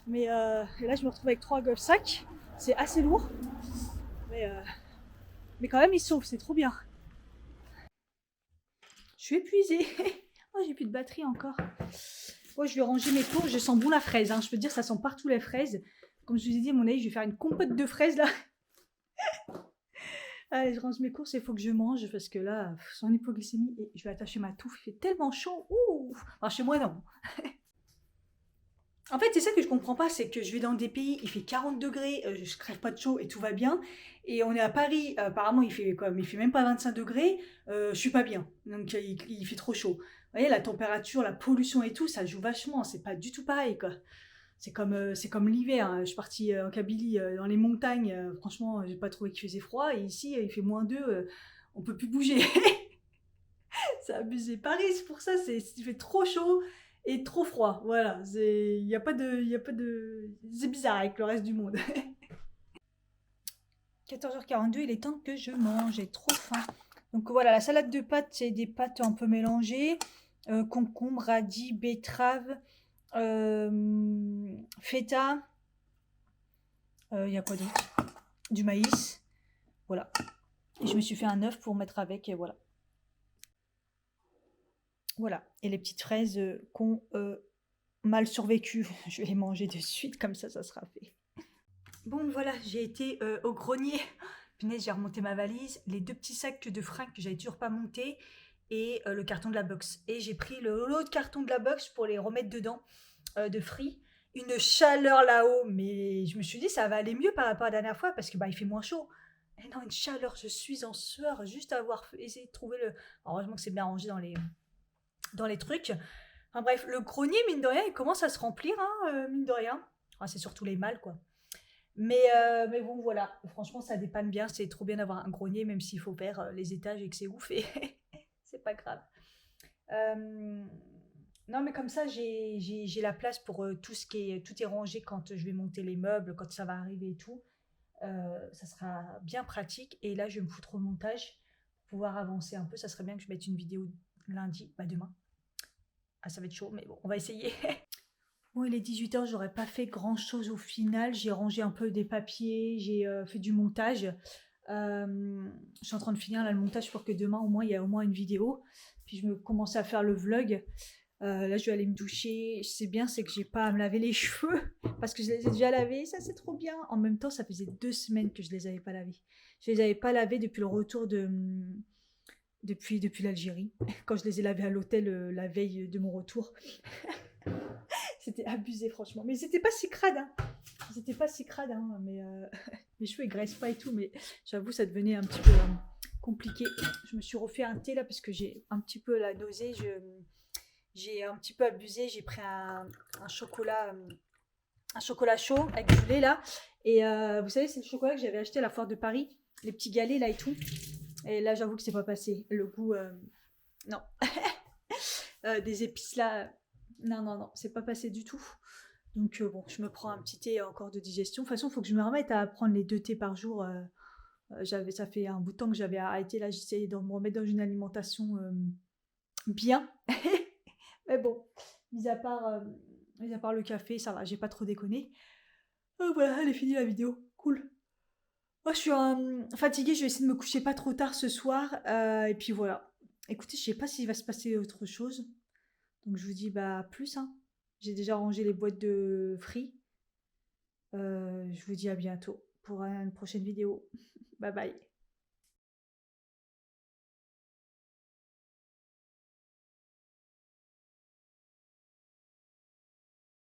Mais et là, je me retrouve avec 3 golf sacs. C'est assez lourd. Mais quand même, il sauve, c'est trop bien. Je suis épuisée. Oh, j'ai plus de batterie encore. Oh, je vais ranger mes courses. Je sens bon la fraise. Hein. Je peux te dire, ça sent partout les fraises. Comme je vous ai dit, à mon avis, je vais faire une compote de fraises là. Allez, je range mes courses et il faut que je mange parce que là, sans hypoglycémie, et je vais attacher ma touffe. Il fait tellement chaud. Ouh. Enfin, chez moi, non. En fait, c'est ça que je comprends pas, c'est que je vais dans des pays, il fait 40 degrés, je crève pas de chaud et tout va bien. Et on est à Paris, apparemment il fait même pas 25 degrés, je suis pas bien. Donc il fait trop chaud. Vous voyez, la température, la pollution et tout, ça joue vachement, c'est pas du tout pareil quoi. C'est comme l'hiver, hein. Je suis partie en Kabylie, dans les montagnes, franchement, j'ai pas trouvé qu'il faisait froid. Et ici, il fait -2, on peut plus bouger. C'est abusé. Paris, c'est pour ça, il fait trop chaud et trop froid. Voilà, il y a pas de, c'est bizarre avec le reste du monde. 14h42, il est temps que je mange. J'ai trop faim. Donc voilà, la salade de pâtes, c'est des pâtes un peu mélangées, concombre, radis, betterave, feta. Il y a quoi d'autre? Du maïs. Voilà. Et je me suis fait un œuf pour mettre avec et voilà. Voilà, et les petites fraises qu'on mal survécu. Je vais les manger de suite, comme ça sera fait. Bon, voilà, j'ai été au grenier. Punaise, j'ai remonté ma valise, les 2 petits sacs de fringues que j'avais toujours pas montés et le carton de la box. Et j'ai pris l'autre carton de la box pour les remettre dedans de free. Une chaleur là-haut, mais je me suis dit ça va aller mieux par rapport à la dernière fois parce que il fait moins chaud. Et non, une chaleur, je suis en sueur juste à avoir essayé de trouver le. Heureusement que c'est bien rangé dans les trucs. Enfin bref, le grenier, mine de rien, il commence à se remplir, hein, mine de rien. Enfin, c'est surtout les mâles, quoi. Mais bon, voilà. Franchement, ça dépanne bien. C'est trop bien d'avoir un grenier, même s'il faut faire les étages et que c'est ouf. Et c'est pas grave. Non, mais comme ça, j'ai la place pour tout est rangé quand je vais monter les meubles, quand ça va arriver et tout. Ça sera bien pratique. Et là, je vais me foutre au montage pour pouvoir avancer un peu. Ça serait bien que je mette une vidéo lundi, demain. Ah, ça va être chaud, mais bon, on va essayer. Bon, il est 18h, j'aurais pas fait grand chose au final. J'ai rangé un peu des papiers, j'ai fait du montage. Je suis en train de finir là, le montage pour que demain, au moins, il y a au moins une vidéo. Puis je me commençais à faire le vlog. Là, je vais aller me doucher. C'est bien, c'est que j'ai pas à me laver les cheveux parce que je les ai déjà lavés. Ça, c'est trop bien. En même temps, ça faisait 2 semaines que je les avais pas lavés. Je les avais pas lavés depuis le retour depuis l'Algérie. Quand je les ai lavés à l'hôtel la veille de mon retour. C'était abusé, franchement. Mais c'était pas si crade, hein. C'était pas si crade, hein. Mais mes cheveux, ils graissent pas et tout. Mais j'avoue, ça devenait un petit peu compliqué. Je me suis refait un thé là parce que j'ai un petit peu la nausée. J'ai un petit peu abusé. J'ai pris un chocolat chaud avec du lait là. Et vous savez, c'est le chocolat que j'avais acheté à la foire de Paris. Les petits galets là et tout. Et là, j'avoue que c'est pas passé. Le goût, non. Des épices là, non, non, non, c'est pas passé du tout. Donc bon, je me prends un petit thé encore de digestion. De toute façon, il faut que je me remette à prendre les 2 thés par jour. Ça fait un bout de temps que j'avais arrêté. Là, j'essayais de me remettre dans une alimentation bien. Mais bon, mis à part, euh, mis à part le café, ça va, j'ai pas trop déconné. Voilà, elle est finie la vidéo. Cool. Moi, je suis fatiguée, je vais essayer de me coucher pas trop tard ce soir. Et puis voilà. Écoutez, je sais pas s'il va se passer autre chose. Donc je vous dis bah plus, hein. J'ai déjà rangé les boîtes de free. Je vous dis à bientôt pour une prochaine vidéo. Bye bye.